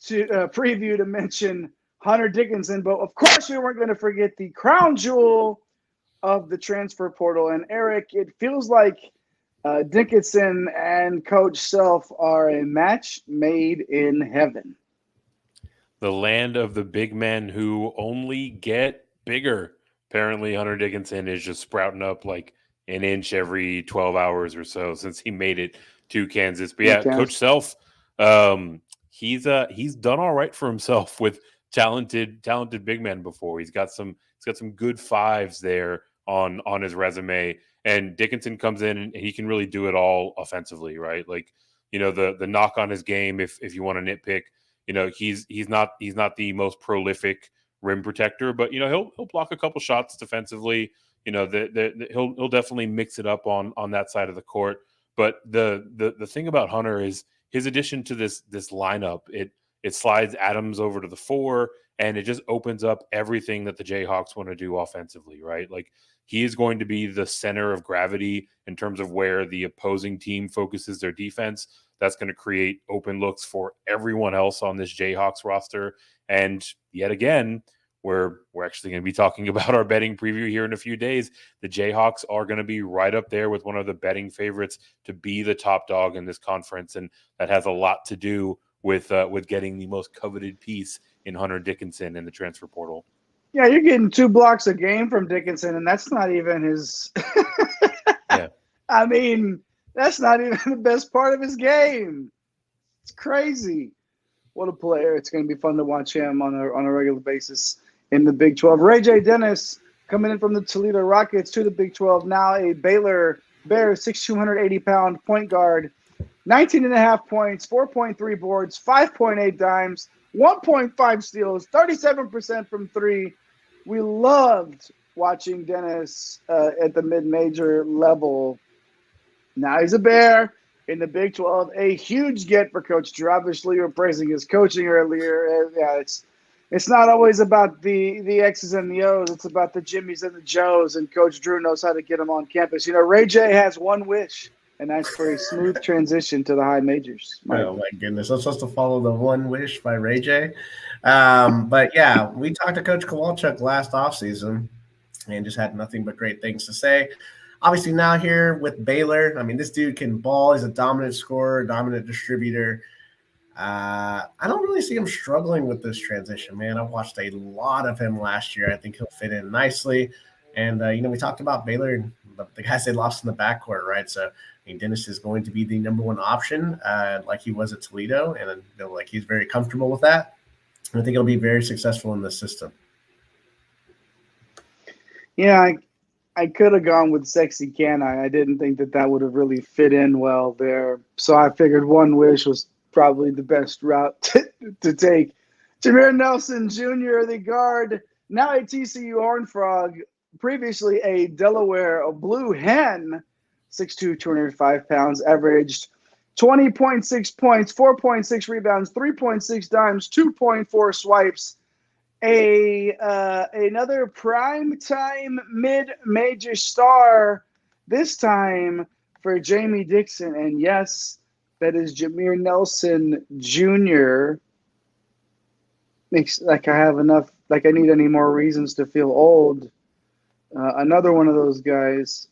to preview to mention Hunter Dickinson, but of course we weren't going to forget the crown jewel of the transfer portal. And Eric, it feels like Dickinson and Coach Self are a match made in heaven. The land of the big men who only get bigger. Apparently, Hunter Dickinson is just sprouting up like an inch every 12 hours or so since he made it to Kansas. But yeah, Coach Self, he's done all right for himself with talented big men before. He's got some good fives there on his resume. And Dickinson comes in and he can really do it all offensively, right? Like, the knock on his game, if you want to nitpick, he's not the most prolific rim protector, but he'll block a couple shots defensively. He'll definitely mix it up on that side of the court. But the thing about Hunter is his addition to this lineup. It slides Adams over to the 4, and it just opens up everything that the Jayhawks want to do offensively, right? Like, he is going to be the center of gravity in terms of where the opposing team focuses their defense. That's going to create open looks for everyone else on this Jayhawks roster. And yet again, we're actually going to be talking about our betting preview here in a few days. The Jayhawks are going to be right up there with one of the betting favorites to be the top dog in this conference. And that has a lot to do with getting the most coveted piece in Hunter Dickinson in the transfer portal. Yeah, you're getting 2 blocks a game from Dickinson, and that's not even his Yeah. I mean, that's not even the best part of his game. It's crazy. What a player. It's going to be fun to watch him on a regular basis in the Big 12. Ray J. Dennis coming in from the Toledo Rockets to the Big 12, now a Baylor Bears 680-pound point guard. 19.5 points, 4.3 boards, 5.8 dimes, 1.5 steals, 37% from 3. We loved watching Dennis at the mid-major level. Now he's a Bear in the Big 12. A huge get for Coach Drew. Obviously, you were praising his coaching earlier. Yeah, it's not always about the X's and the O's. It's about the Jimmys and the Joes, and Coach Drew knows how to get them on campus. Ray J has one wish, and that's for a smooth transition to the high majors. Oh, my goodness. I'm supposed to follow the one wish by Ray J. But, yeah, we talked to Coach Kowalczyk last offseason and just had nothing but great things to say. Obviously now here with Baylor, I mean, this dude can ball. He's a dominant scorer, dominant distributor. I don't really see him struggling with this transition, man. I watched a lot of him last year. I think he'll fit in nicely. And, we talked about Baylor and the guys they lost in the backcourt, right? So, I mean, Dennis is going to be the number one option, like he was at Toledo. And, like he's very comfortable with that. And I think he'll be very successful in this system. Yeah, I could have gone with Sexy Can I. I didn't think that would have really fit in well there. So I figured One Wish was probably the best route to take. Jameer Nelson Jr., the guard, now a TCU Horned Frog, previously a Delaware Blue Hen, 6'2", 205 pounds, averaged 20.6 points, 4.6 rebounds, 3.6 dimes, 2.4 swipes. Another primetime mid-major star, this time for Jamie Dixon. And yes, that is Jameer Nelson Jr. Makes like I have enough, like I need any more reasons to feel old. Another one of those guys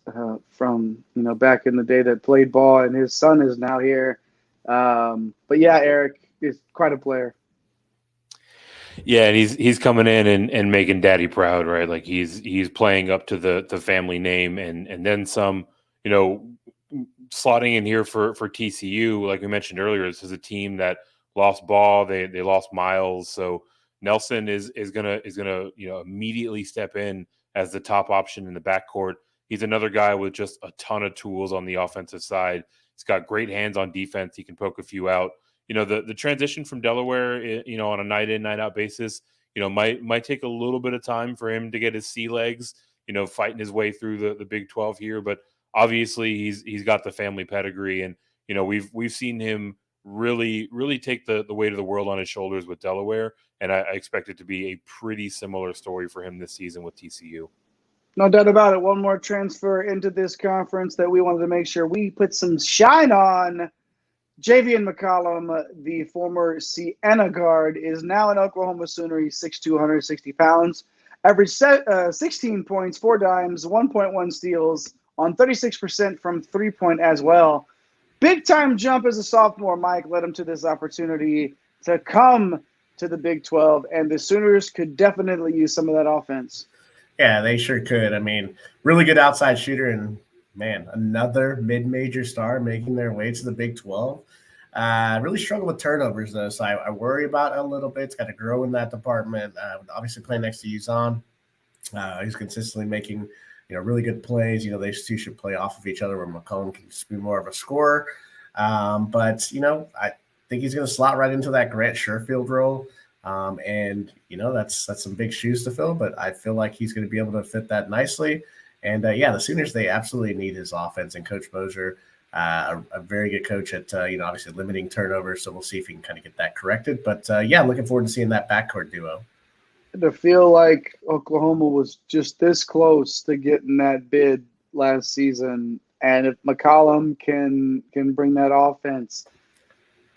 from back in the day that played ball, and his son is now here. But yeah, Eric is quite a player. Yeah, and he's coming in and making daddy proud, right? Like he's playing up to the family name and then some, slotting in here for TCU. Like we mentioned earlier, this is a team that lost Ball, they lost Miles. So Nelson is gonna immediately step in as the top option in the backcourt. He's another guy with just a ton of tools on the offensive side. He's got great hands on defense. He can poke a few out. The transition from Delaware, on a night in, night out basis, might take a little bit of time for him to get his sea legs, fighting his way through the Big 12 here. But obviously he's got the family pedigree, and, we've seen him really, really take the weight of the world on his shoulders with Delaware. And I expect it to be a pretty similar story for him this season with TCU. No doubt about it. One more transfer into this conference that we wanted to make sure we put some shine on. Javian McCollum, the former Siena guard, is now an Oklahoma Sooner. He's 6'2", 160 pounds. Averaged 16 points, 4 dimes, 1.1 steals on 36% from three-point as well. Big-time jump as a sophomore, Mike, led him to this opportunity to come to the Big 12, and the Sooners could definitely use some of that offense. Yeah, they sure could. I mean, really good outside shooter, and man, another mid-major star making their way to the Big 12. Really struggle with turnovers, though, so I worry about it a little bit. It's got to grow in that department. Obviously, playing next to Uzan, he's consistently making really good plays. These two should play off of each other where McCollum can just be more of a scorer. But I think he's going to slot right into that Grant Sherfield role. And that's some big shoes to fill, but I feel like he's going to be able to fit that nicely. And the Sooners, they absolutely need his offense, and Coach Mosier, a very good coach at obviously limiting turnovers. So we'll see if he can kind of get that corrected. But looking forward to seeing that backcourt duo. To feel like Oklahoma was just this close to getting that bid last season, and if McCollum can bring that offense,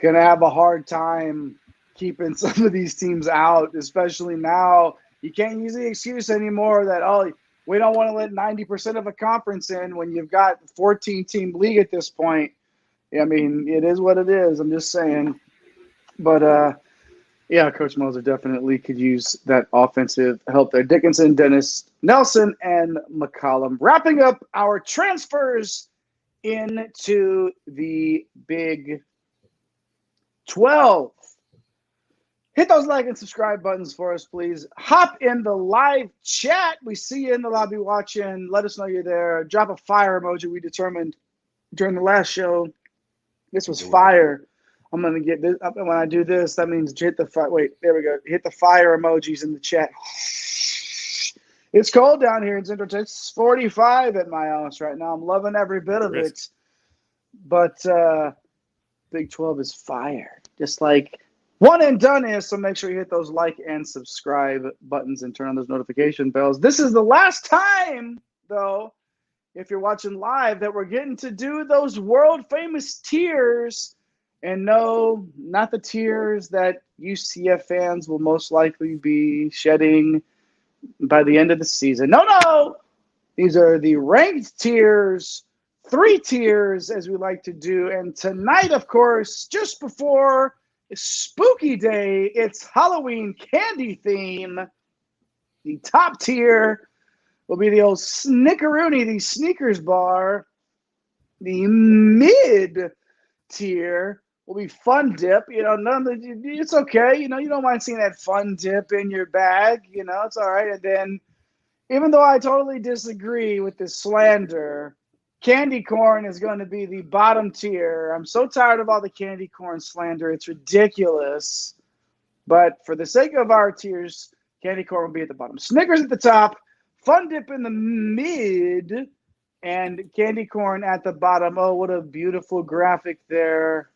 gonna have a hard time keeping some of these teams out, especially now. You can't use the excuse anymore that, we don't want to let 90% of a conference in when you've got 14-team league at this point. I mean, it is what it is. I'm just saying. But, Coach Moser definitely could use that offensive help there. Dickinson, Dennis, Nelson, and McCollum. Wrapping up our transfers into the Big 12. Hit those like and subscribe buttons for us, please. Hop in the live chat. We see you in the lobby watching. Let us know you're there. Drop a fire emoji. We determined during the last show this was fire. I'm going to get this. When I do this, that means hit the fire. Wait, there we go. Hit the fire emojis in the chat. It's cold down here in Central Texas. It's 45 at my house right now. I'm loving every bit of it. But Big 12 is fire. Just like one and done is, so make sure you hit those like and subscribe buttons and turn on those notification bells. This is the last time, though, if you're watching live, that we're getting to do those world-famous tiers. And no, not the tears that UCF fans will most likely be shedding by the end of the season. No. These are the ranked tiers, 3 tiers as we like to do. And tonight, of course, just before Spooky Day, it's Halloween candy theme. The top tier will be the old Snickeroony, the Sneakers bar. The mid tier will be Fun Dip. It's okay. You don't mind seeing that Fun Dip in your bag. It's all right. And then, even though I totally disagree with this slander, candy corn is going to be the bottom tier. I'm so tired of all the candy corn slander. It's ridiculous. But for the sake of our tiers, candy corn will be at the bottom. Snickers at the top, Fun Dip in the mid, and candy corn at the bottom. Oh, what a beautiful graphic there.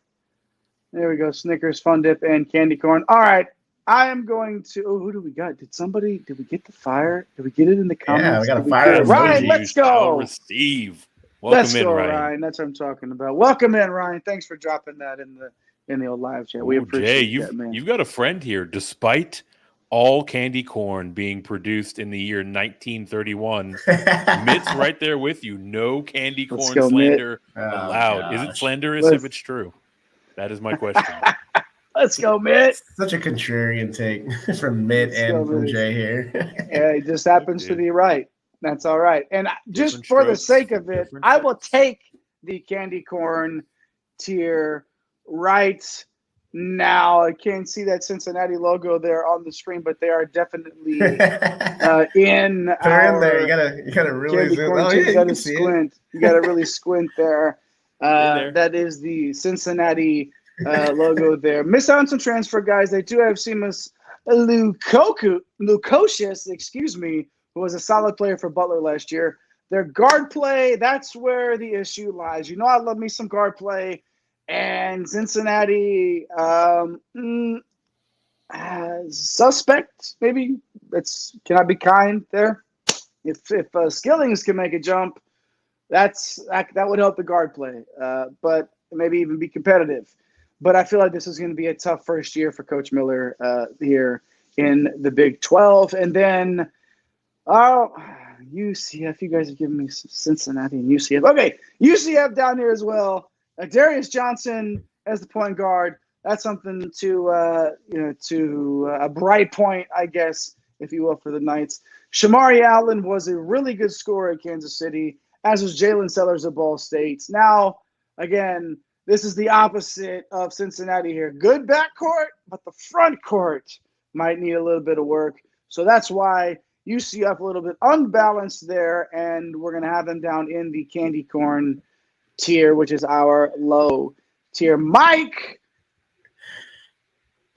There we go. Snickers, Fun Dip, and candy corn. All right. I am going to. Oh, who do we got? Did we get the fire? Did we get it in the comments? Yeah, we got a fire. Ryan, let's go. Receive. Welcome in, Ryan. That's what I'm talking about. Welcome in, Ryan. Thanks for dropping that in the old live chat. We appreciate that, man. You've got a friend here. Despite all candy corn being produced in the year 1931, Mitt's right there with you. No candy corn slander allowed. Is it slanderous if it's true? That is my question. Let's go, Mitt. Such a contrarian take from Mitt and from Jay here. Yeah, it just happens to be right. That's all right. And just for the sake of it, I will take the candy corn tier right now. I can't see that Cincinnati logo there on the screen, but they are definitely in. They're in there. You gotta really zoom. You gotta squint. You gotta really squint there. That is the Cincinnati logo there. Miss out on some transfer guys. They do have Seamus Lukosius, who was a solid player for Butler last year. Their guard play, that's where the issue lies. I love me some guard play. And Cincinnati, suspect, maybe. Can I be kind there? If Skillings can make a jump, that would help the guard play, but maybe even be competitive. But I feel like this is going to be a tough first year for Coach Miller here in the Big 12. And then, UCF, you guys have given me Cincinnati and UCF. Okay, UCF down here as well. Darius Johnson as the point guard. That's something to a bright point, I guess, if you will, for the Knights. Shamari Allen was a really good scorer at Kansas City, as was Jalen Sellers of Ball State. Now, again, this is the opposite of Cincinnati here. Good backcourt, but the front court might need a little bit of work. So that's why UCF a little bit unbalanced there, and we're going to have them down in the candy corn tier, which is our low tier. Mike,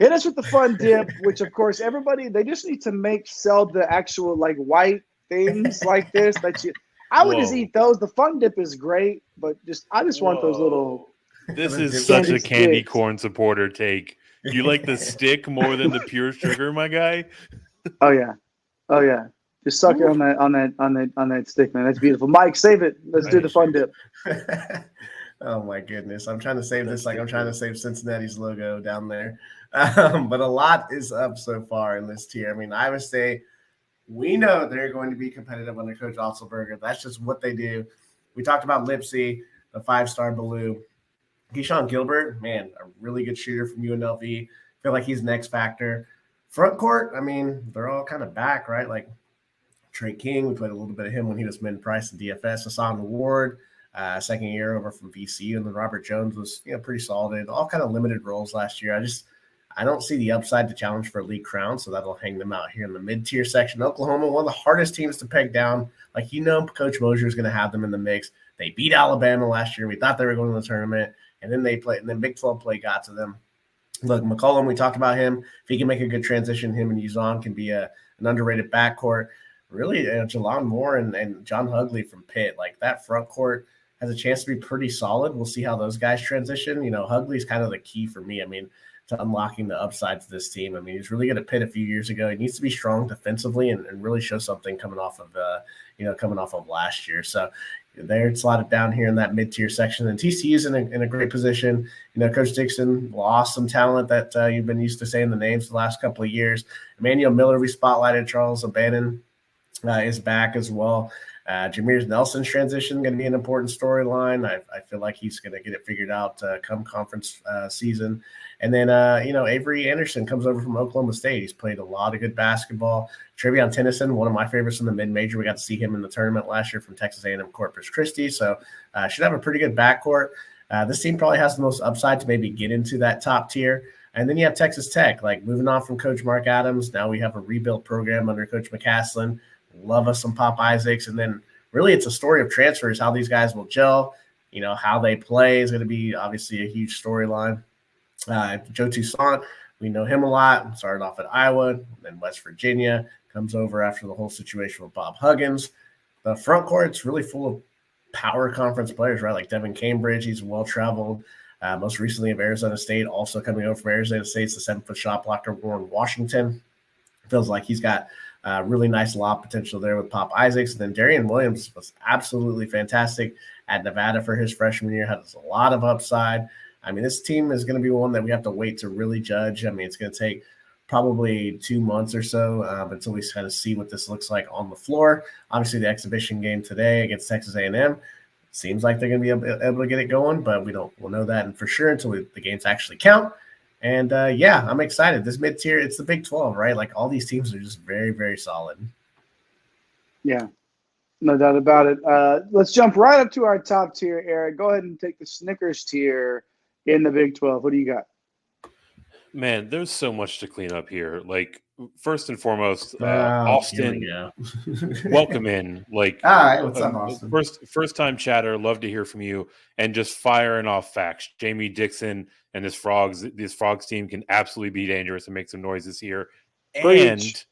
hit us with the Fun Dip, which, of course, everybody, they just need to sell the actual, white things like this. I would just eat those. The Fun Dip is great, but I just want those little – This is such a candy corn supporter take. Do you like the stick more than the pure sugar, my guy? Oh yeah. Just suck it on that stick, man. That's beautiful. Mike, save it. Let's do the Fun Dip. Oh my goodness. I'm trying to save this like I'm trying to save Cincinnati's logo down there. But a lot is up so far in this tier. I mean, Iowa State, we know they're going to be competitive under Coach Otzelberger. That's just what they do. We talked about Lipsy, the 5-star Baloo. Keyshawn Gilbert, man, a really good shooter from UNLV. Feel like he's an X factor. Front court, I mean, they're all kind of back, right? Like Trey King, we played a little bit of him when he was mid-price in DFS. Hassan Ward, second year over from VCU, and then Robert Jones was, pretty solid. All kind of limited roles last year. I don't see the upside to challenge for a league crown, so that'll hang them out here in the mid-tier section. Oklahoma, one of the hardest teams to peg down. Coach Mosier is going to have them in the mix. They beat Alabama last year. We thought they were going to the tournament. And then Big 12 play got to them. Look, McCollum, we talked about him. If he can make a good transition, him and Uzan can be an underrated backcourt. Really, Jalon Moore and John Hugley from Pitt, that front court has a chance to be pretty solid. We'll see how those guys transition. Hugley's kind of the key for me. To unlocking the upside to this team. He was really good at Pitt a few years ago. He needs to be strong defensively and really show something coming off of last year. So they're slotted down here in that mid-tier section. And TCU's in a great position. Coach Dixon lost some talent that you've been used to saying the names the last couple of years. Emmanuel Miller, we spotlighted. Charles O'Bannon, is back as well. Jameer Nelson's transition going to be an important storyline. I feel like he's going to get it figured out come conference season. And then, Avery Anderson comes over from Oklahoma State. He's played a lot of good basketball. Trevion Tennyson, one of my favorites in the mid-major. We got to see him in the tournament last year from Texas A&M Corpus Christi. So should have a pretty good backcourt. This team probably has the most upside to maybe get into that top tier. And then you have Texas Tech, like moving on from Coach Mark Adams. Now we have a rebuilt program under Coach McCaslin. Love us some Pop Isaacs. And then really it's a story of transfers, how these guys will gel, how they play is going to be obviously a huge storyline. Joe Toussaint, we know him a lot. Started off at Iowa, then West Virginia, comes over after the whole situation with Bob Huggins. The front court's really full of power conference players, right? Like Devin Cambridge, he's well-traveled. Most recently of Arizona State, also coming over from Arizona State, the 7-foot shot blocker, Warren Washington. Feels like he's got really nice lob potential there with Pop Isaacs. And then Darian Williams was absolutely fantastic at Nevada for his freshman year, has a lot of upside. I mean, this team is going to be one that we have to wait to really judge. I mean, it's going to take probably 2 months or so until we kind of see what this looks like on the floor. Obviously, the exhibition game today against Texas A&M seems like they're going to be able to get it going, but we'll know that for sure until the games actually count. And, I'm excited. This mid-tier, it's the Big 12, right? Like all these teams are just very, very solid. Yeah, no doubt about it. Let's jump right up to our top tier, Eric. Go ahead and take the Snickers tier in the Big 12. What do you got? Man, there's so much to clean up here. Like, first and foremost, Austin, welcome in. Like, all right, what's up, Austin? First time chatter. Love to hear from you. And just firing off facts. Jamie Dixon and this Frogs team can absolutely be dangerous and make some noises here. Preach. And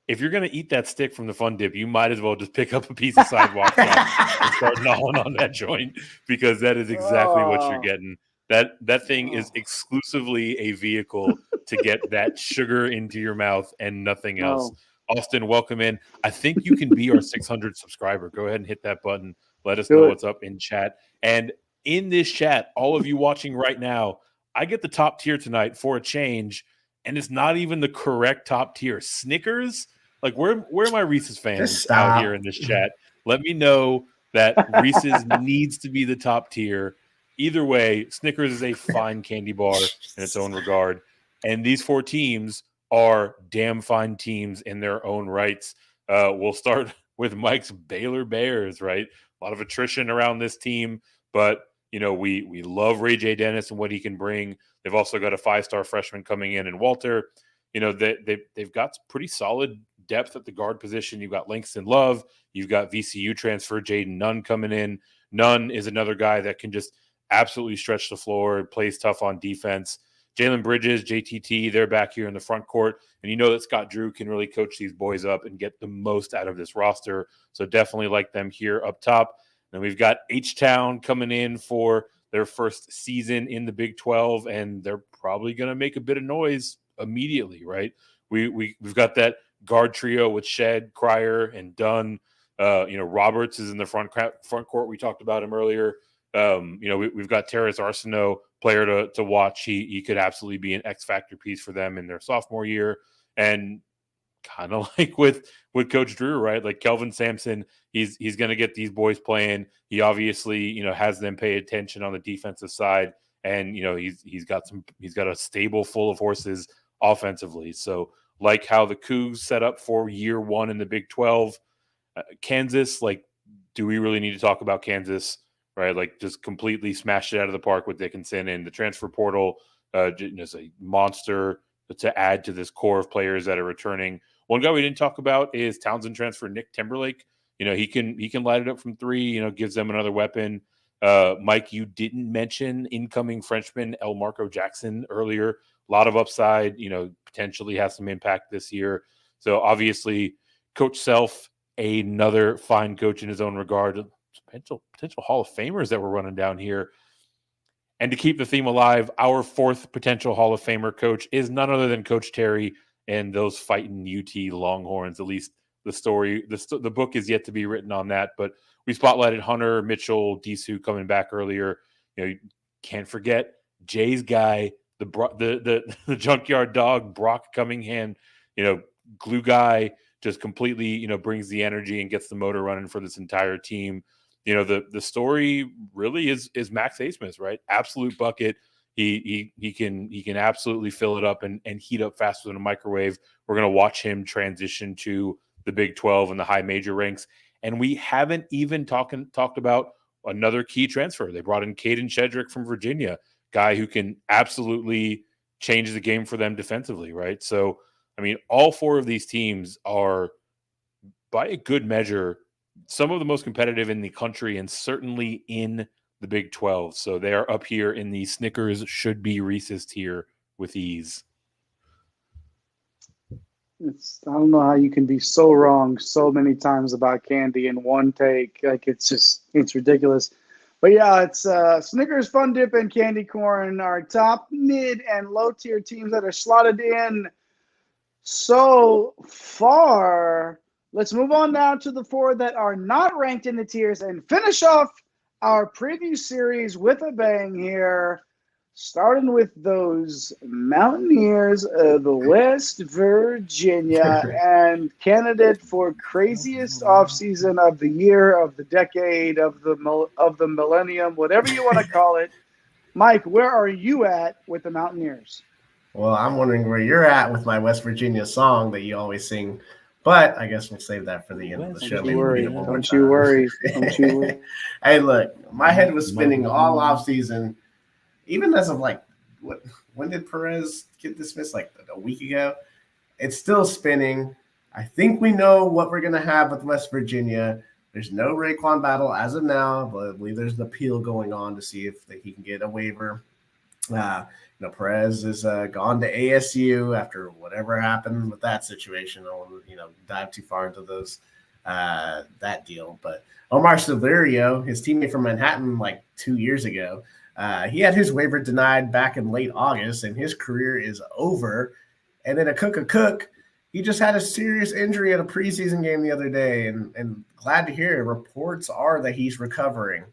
if you're going to eat that stick from the Fun Dip, you might as well just pick up a piece of sidewalk and start gnawing on that joint, because that is exactly what you're getting. That thing is exclusively a vehicle to get that sugar into your mouth and nothing else. Austin, welcome in. I think you can be our 600 subscriber. Go ahead and hit that button. Let us know what's up in chat. And in this chat, all of you watching right now, I get the top tier tonight for a change, and it's not even the correct top tier. Snickers? Like, where are my Reese's fans out here in this chat? Let me know that Reese's needs to be the top tier. Either way, Snickers is a fine candy bar in its own regard. And these 4 teams are damn fine teams in their own rights. We'll start with Mike's Baylor Bears, right? A lot of attrition around this team, but, we love Ray J. Dennis and what he can bring. They've also got a 5-star freshman coming in Walter. They've got some pretty solid depth at the guard position. You've got Langston Love. You've got VCU transfer Jaden Nunn coming in. Nunn is another guy that can just absolutely stretch the floor, plays tough on defense. Jalen Bridges, JTT, they're back here in the front court. And that Scott Drew can really coach these boys up and get the most out of this roster. So definitely like them here up top. Then we've got H-Town coming in for their first season in the Big 12, and they're probably going to make a bit of noise immediately, right? We've got that guard trio with Shed, Cryer, and Dunn. Roberts is in the front court. We talked about him earlier. We've got Terrace Arsenault, player to watch. He could absolutely be an X factor piece for them in their sophomore year. And kind of like with Coach Drew, right? Like Kelvin Sampson, he's going to get these boys playing. He obviously, has them pay attention on the defensive side, and he's got a stable full of horses offensively. So like how the Cougs set up for year 1 in the Big 12, Kansas, like, do we really need to talk about Kansas? Right, like just completely smashed it out of the park with Dickinson and the transfer portal. Is a monster to add to this core of players that are returning. One guy we didn't talk about is Townsend transfer Nick Timberlake. He can light it up from 3. Gives them another weapon. Mike, you didn't mention incoming Frenchman El Marco Jackson earlier. A lot of upside. Potentially has some impact this year. So obviously, Coach Self, another fine coach in his own regard. Potential Hall of Famers that we're running down here. And to keep the theme alive, our 4th potential Hall of Famer coach is none other than Coach Terry and those fighting UT Longhorns. At least the story, the book is yet to be written on that. But we spotlighted Hunter, Mitchell, Disu coming back earlier. You can't forget Jay's guy, the junkyard dog, Brock Cunningham. Glue guy just completely, brings the energy and gets the motor running for this entire team. The story really is Max Abmas, right? Absolute bucket. He can absolutely fill it up and heat up faster than a microwave. We're going to watch him transition to the Big 12 and the high major ranks. And we haven't even talked about another key transfer. They brought in Caden Shedrick from Virginia, guy who can absolutely change the game for them defensively, right? So, I mean, all four of these teams are, by a good measure, some of the most competitive in the country and certainly in the Big 12. So they are up here in the Snickers should be Reese's tier with ease. I don't know how you can be so wrong so many times about candy in one take. Like, it's ridiculous. But yeah, it's Snickers, Fun Dip, and Candy Corn are top, mid, and low tier teams that are slotted in so far. Let's move on now to the four that are not ranked in the tiers and finish off our preview series with a bang here. Starting with those Mountaineers of West Virginia and candidate for craziest offseason of the year, of the decade, of the millennium, whatever you want to call it. Mike, where are you at with the Mountaineers? Well, I'm wondering where you're at with my West Virginia song that you always sing, but I guess we'll save that for the end of the show. Don't you worry. Hey, look, my head was spinning all off season. Even as of when did Perez get dismissed? Like a week ago? It's still spinning. I think we know what we're going to have with West Virginia. There's no Raekwon battle as of now, but I believe there's an appeal going on to see if he can get a waiver. Perez is gone to ASU after whatever happened with that situation. I don't want to, dive too far into those that deal. But Omar Silverio, his teammate from Manhattan 2 years ago, he had his waiver denied back in late August, and his career is over. And then Cook, he just had a serious injury at a preseason game the other day, and glad to hear reports are that he's recovering.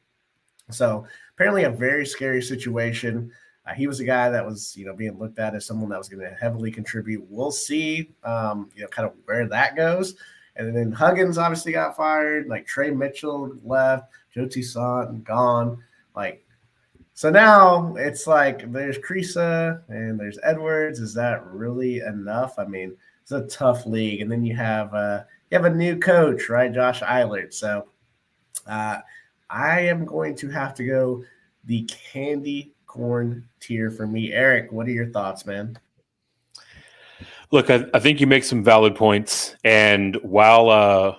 So apparently a very scary situation. He was a guy that was, being looked at as someone that was going to heavily contribute. We'll see, kind of where that goes. And then Huggins obviously got fired. Trey Mitchell left. Joe Toussaint gone. So now it's there's Creasa and there's Edwards. Is that really enough? I mean, it's a tough league. And then you have a new coach, right? Josh Eilert. So I am going to have to go the candy corn tier for me. Eric, what are your thoughts, man? Look, I think you make some valid points. And while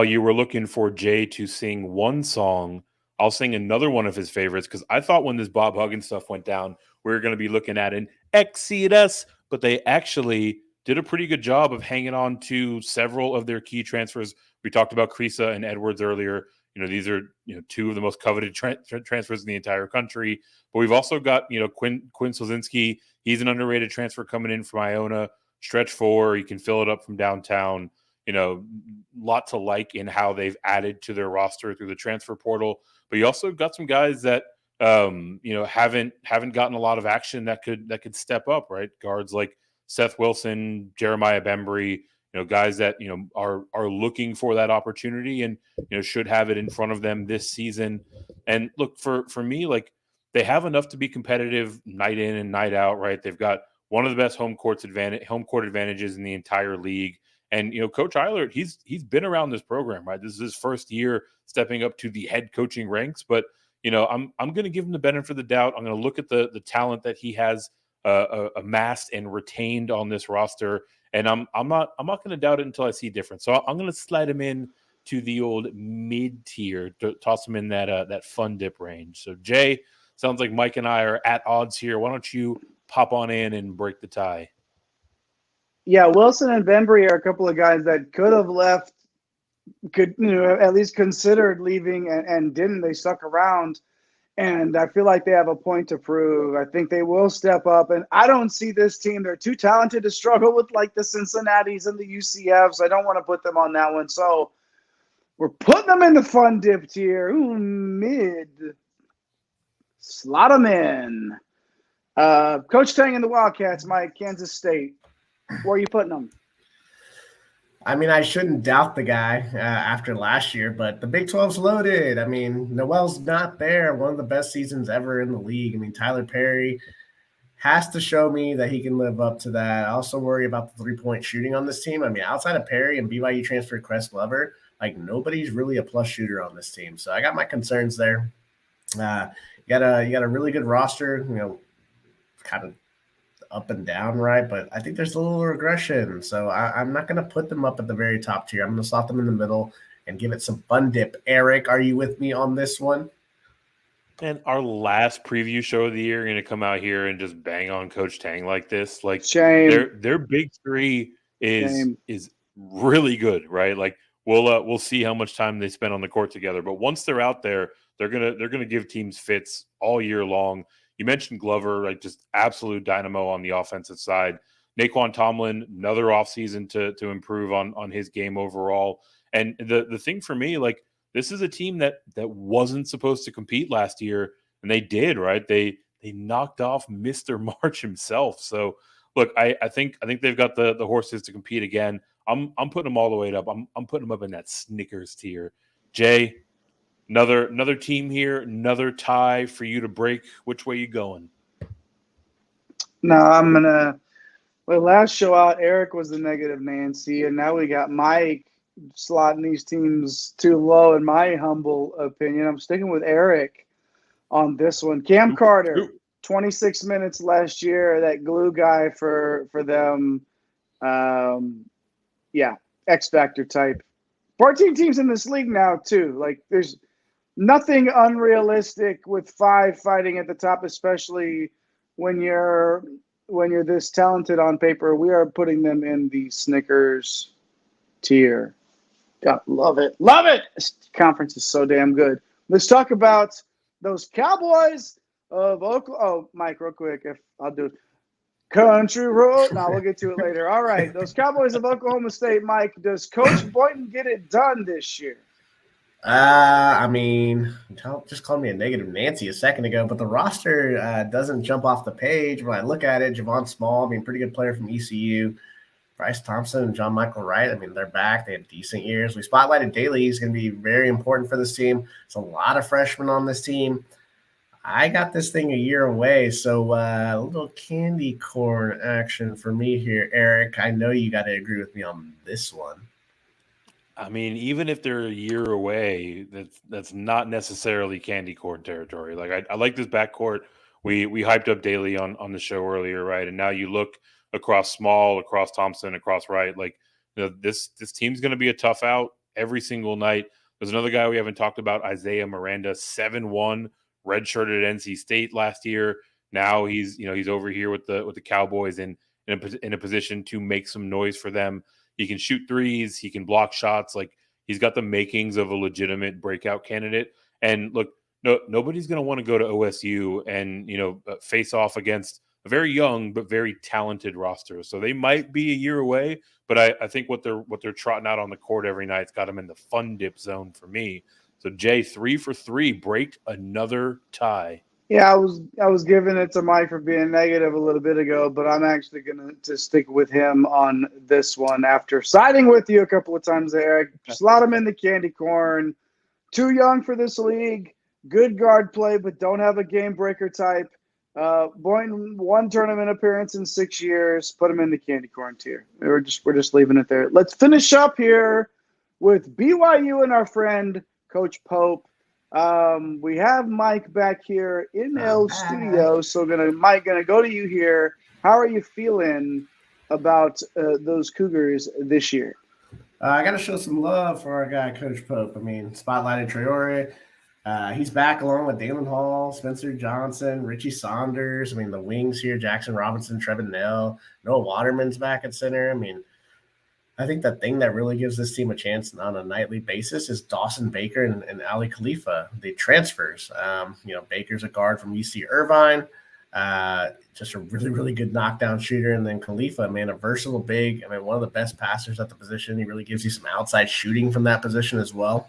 you were looking for Jay to sing one song, I'll sing another one of his favorites, because I thought when this Bob Huggins stuff went down, we were going to be looking at an Exodus, but they actually did a pretty good job of hanging on to several of their key transfers. We talked about Creasa and Edwards earlier. These are two of the most coveted transfers in the entire country. But we've also got Quinn Sozinski. He's an underrated transfer coming in from Iona. Stretch four, he can fill it up from downtown. Lot to like in how they've added to their roster through the transfer portal. But you also got some guys that haven't gotten a lot of action that could step up, right? Guards like Seth Wilson, Jeremiah Bembry, guys that are looking for that opportunity and should have it in front of them this season. And look, for me, they have enough to be competitive night in and night out, right? They've got one of the best home court advantages in the entire league. And Coach Eilert, he's been around this program, right? This is his first year stepping up to the head coaching ranks. But I'm going to give him the benefit of the doubt. I'm going to look at the talent that he has amassed and retained on this roster, and I'm not going to doubt it until I see difference. So I'm going to slide him in to the old mid tier, toss him in that fun dip range. So Jay, sounds like Mike and I are at odds here. Why don't you pop on in and break the tie? Yeah, Wilson and Bembry are a couple of guys that could have left, at least considered leaving, and didn't. They stuck around, and I feel like they have a point to prove. I think they will step up, and I don't see this team. They're too talented to struggle with the Cincinnatis and the UCFs. I don't want to put them on that one. So we're putting them in the fun dip tier. Ooh, mid. Slot them in. Coach Tang and the Wildcats, Mike, Kansas State. Where are you putting them? I mean, I shouldn't doubt the guy after last year, but the Big 12's loaded. I mean, Noel's not there. One of the best seasons ever in the league. I mean, Tyler Perry has to show me that he can live up to that. I also worry about the 3-point shooting on this team. I mean, outside of Perry and BYU transfer Crest Glover, like nobody's really a plus shooter on this team. So I got my concerns there. You got a really good roster, kind of up and down, right? But I think there's a little regression. So I'm not going to put them up at the very top tier. I'm going to slot them in the middle and give it some fun dip. Eric, are you with me on this one? And our last preview show of the year, going to come out here and just bang on Coach Tang like this. Like Shame. Their big three is Shame. really good, right? Like we'll see how much time they spend on the court together. But once they're out there, they're gonna give teams fits all year long. You mentioned Glover, like just absolute dynamo on the offensive side. Naquan Tomlin, another offseason to improve on his game overall. And the thing for me, like this is a team that wasn't supposed to compete last year, and they did, right? They knocked off Mr. March himself. So look, I think they've got the horses to compete again. I'm putting them all the way up. I'm putting them up in that Snickers tier. Jay, another team here, another tie for you to break. Which way you going? No, I'm gonna. Well, last show out, Eric was the negative Nancy, and now we got Mike slotting these teams too low, in my humble opinion. I'm sticking with Eric on this one. Cam Carter, 26 minutes last year, that glue guy for them. X Factor type. 14 teams in this league now, too. Like, there's nothing unrealistic with 5 fighting at the top, especially when you're this talented on paper. We are putting them in the Snickers tier. God, love it. Love it. This conference is so damn good. Let's talk about those Cowboys of Oklahoma. Oh, Mike, real quick, if I'll do it. Country road. No, we'll get to it later. All right. Those Cowboys of Oklahoma State, Mike, does Coach Boynton get it done this year? I mean, just called me a negative Nancy a second ago, but the roster doesn't jump off the page. When I look at it, Javon Small, I mean, pretty good player from ECU. Bryce Thompson and John Michael Wright, I mean, they're back. They had decent years. We spotlighted Daly. He's going to be very important for this team. There's a lot of freshmen on this team. I got this thing a year away, so a little candy corn action for me here, Eric. I know you got to agree with me on this one. I mean, even if they're a year away, that's not necessarily candy corn territory. Like I like this backcourt. We hyped up Daly on the show earlier, right? And now you look across Small, across Thompson, across Wright. Like this team's going to be a tough out every single night. There's another guy we haven't talked about, Isaiah Miranda, 7-1. Redshirted at NC State last year. Now he's over here with the Cowboys in a position to make some noise for them. He can shoot threes. He can block shots. Like he's got the makings of a legitimate breakout candidate. And look, nobody's going to want to go to OSU and face off against a very young but very talented roster. So they might be a year away, but I think what they're trotting out on the court every night's got them in the fun dip zone for me. So Jay, 3 for 3, break another tie. Yeah, I was giving it to Mike for being negative a little bit ago, but I'm actually going to stick with him on this one after siding with you a couple of times there, Eric. Slot him in the candy corn. Too young for this league. Good guard play, but don't have a game breaker type. Boynton, 1 tournament appearance in 6 years. Put him in the candy corn tier. We're just leaving it there. Let's finish up here with BYU and our friend Coach Pope. We have Mike back here in El Studio, so Mike, gonna go to you here. How are you feeling about those Cougars this year? I got to show some love for our guy, Coach Pope. I mean, spotlighted Traore. He's back along with Dalen Hall, Spencer Johnson, Richie Saunders. I mean, the wings here, Jackson Robinson, Trevin Nell. Noah Waterman's back at center. I mean, I think the thing that really gives this team a chance on a nightly basis is Dawson Baker and Ali Khalifa, the transfers. Baker's a guard from UC Irvine, just a really, really good knockdown shooter. And then Khalifa, man, a versatile big. I mean, one of the best passers at the position. He really gives you some outside shooting from that position as well.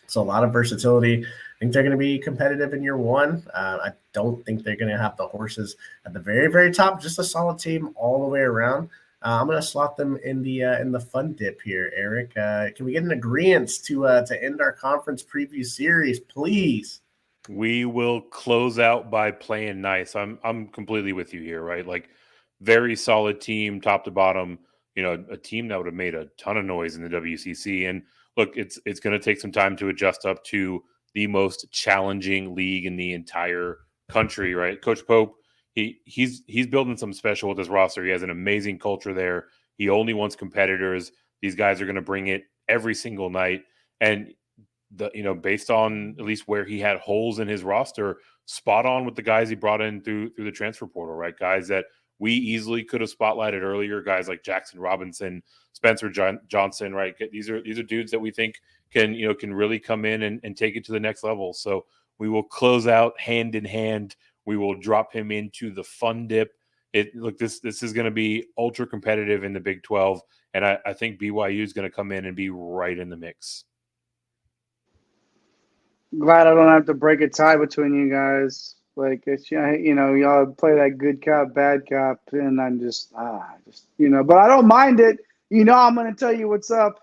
So a lot of versatility. I think they're going to be competitive in year one. I don't think they're going to have the horses at the very, very top. Just a solid team all the way around. I'm going to slot them in the fun dip here, Eric. Can we get an agreement to end our conference preview series, please? We will close out by playing nice. I'm completely with you here, right? Like, very solid team, top to bottom. You know, a team that would have made a ton of noise in the WCC. And look, it's going to take some time to adjust up to the most challenging league in the entire country, right? Coach Pope, he's building something special with his roster. He has an amazing culture there. He only wants competitors. These guys are going to bring it every single night. And based on at least where he had holes in his roster, spot on with the guys he brought in through the transfer portal, right? Guys that we easily could have spotlighted earlier, guys like Jackson Robinson, Spencer Johnson, right? These are dudes that we think can really come in and take it to the next level. So we will close out hand in hand. We will drop him into the fun dip. This is going to be ultra competitive in the Big 12, and I think BYU is going to come in and be right in the mix. Glad I don't have to break a tie between you guys. Like, it's, y'all play that good cop, bad cop, and I'm just, but I don't mind it. I'm going to tell you what's up.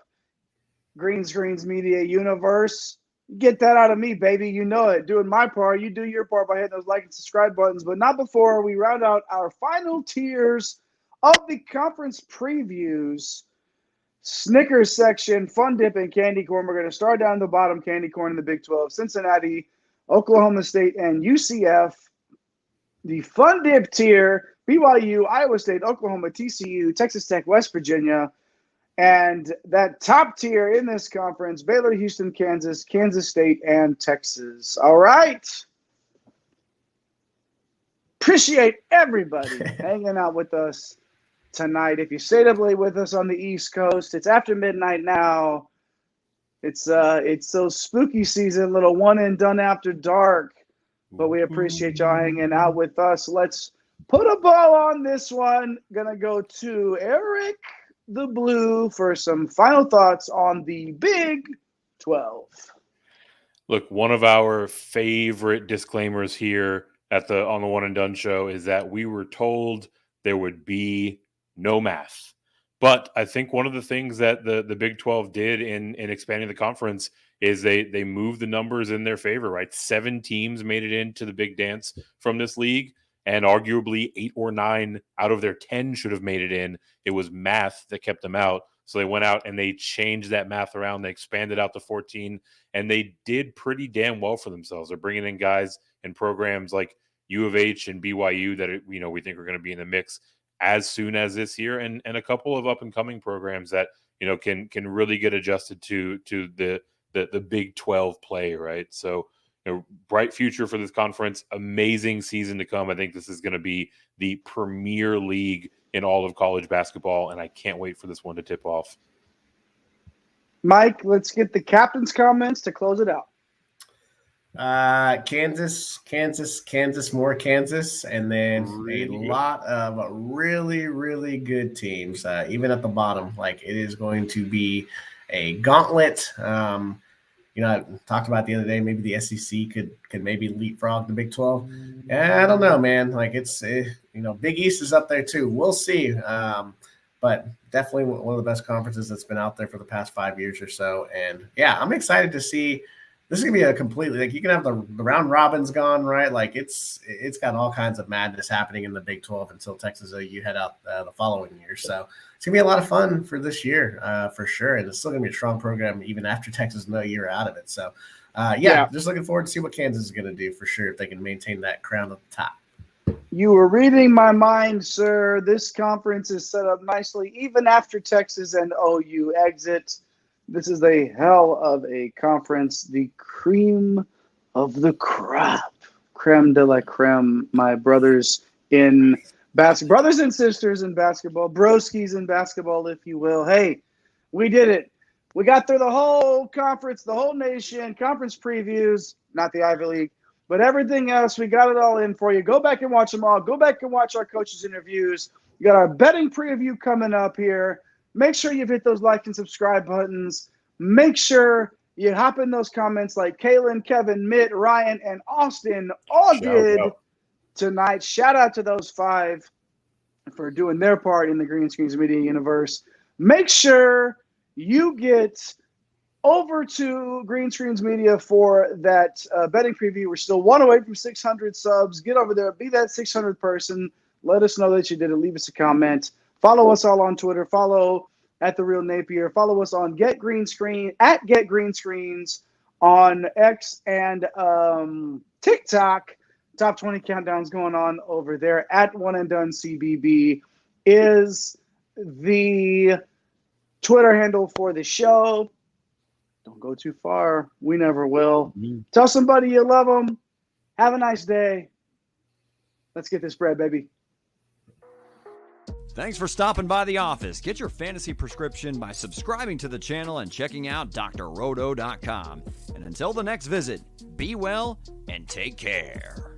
Green Screens Media Universe. Get that out of me, baby. You know it. Doing my part. You do your part by hitting those like and subscribe buttons, but not before we round out our final tiers of the conference previews. Snickers section, fun dip, and candy corn. We're going to start down the bottom. Candy corn in the Big 12. Cincinnati, Oklahoma State, and UCF. The fun dip tier, BYU, Iowa State, Oklahoma, TCU, Texas Tech, West Virginia. And that top tier in this conference, Baylor, Houston, Kansas, Kansas State, and Texas. All right. Appreciate everybody hanging out with us tonight. If you stayed up late with us on the East Coast, it's after midnight now. It's so spooky season, little one and done after dark. But we appreciate y'all hanging out with us. Let's put a bow on this one. Gonna go to Eric the Blue for some final thoughts on the Big 12. Look, one of our favorite disclaimers here on the One and Done show is that we were told there would be no math. But I think one of the things that the Big 12 did in expanding the conference is they moved the numbers in their favor, right? 7 teams made it into the big dance from this league, and arguably 8 or 9 out of their 10 should have made it in. It was math that kept them out. So they went out and they changed that math around. They expanded out to 14, and they did pretty damn well for themselves. They're bringing in guys and programs like U of H and BYU that we think are going to be in the mix as soon as this year, and a couple of up and coming programs that can really get adjusted to the Big 12 play, right? So bright future for this conference, amazing season to come. I think this is going to be the premier league in all of college basketball, and I can't wait for this one to tip off. Mike, let's get the captain's comments to close it out. Kansas, more Kansas, and then a lot of really, really good teams, even at the bottom. Like, it is going to be a gauntlet. I talked about the other day, maybe the SEC could maybe leapfrog the Big 12. I don't know, man. Like, it's, Big East is up there too. We'll see. But definitely one of the best conferences that's been out there for the past 5 years or so. And yeah, I'm excited to see. This is gonna be a completely, like, you can have the round robins gone, right? Like, it's got all kinds of madness happening in the Big 12 until Texas OU head out the following year. So it's gonna be a lot of fun for this year, for sure. And it's still gonna be a strong program even after Texas and OU are out of it. So just looking forward to see what Kansas is gonna do for sure if they can maintain that crown at the top. You were reading my mind, sir. This conference is set up nicely even after Texas and OU exit. This is a hell of a conference, the cream of the crop, creme de la creme. My brothers in basketball, brothers and sisters in basketball, broskies in basketball, if you will. Hey, we did it. We got through the whole conference, the whole nation, conference previews, not the Ivy League, but everything else. We got it all in for you. Go back and watch them all. Go back and watch our coaches' interviews. We got our betting preview coming up here. Make sure you've hit those like and subscribe buttons. Make sure you hop in those comments like Kalen, Kevin, Mitt, Ryan, and Austin all did tonight. Shout out to those 5. for doing their part in the Green Screens Media universe. Make sure you get over to Green Screens Media for that betting preview. We're still one away from 600 subs. Get over there. Be that 600th person. Let us know that you did it. Leave us a comment. Follow us all on Twitter. Follow at The Real Napier. Follow us on Get Green Screen, at Get Green Screens on X and TikTok. Top 20 countdowns going on over there. At One and Done CBB is the Twitter handle for the show. Don't go too far. We never will. Tell somebody you love them. Have a nice day. Let's get this bread, baby. Thanks for stopping by the office. Get your fantasy prescription by subscribing to the channel and checking out drroto.com. And until the next visit, be well and take care.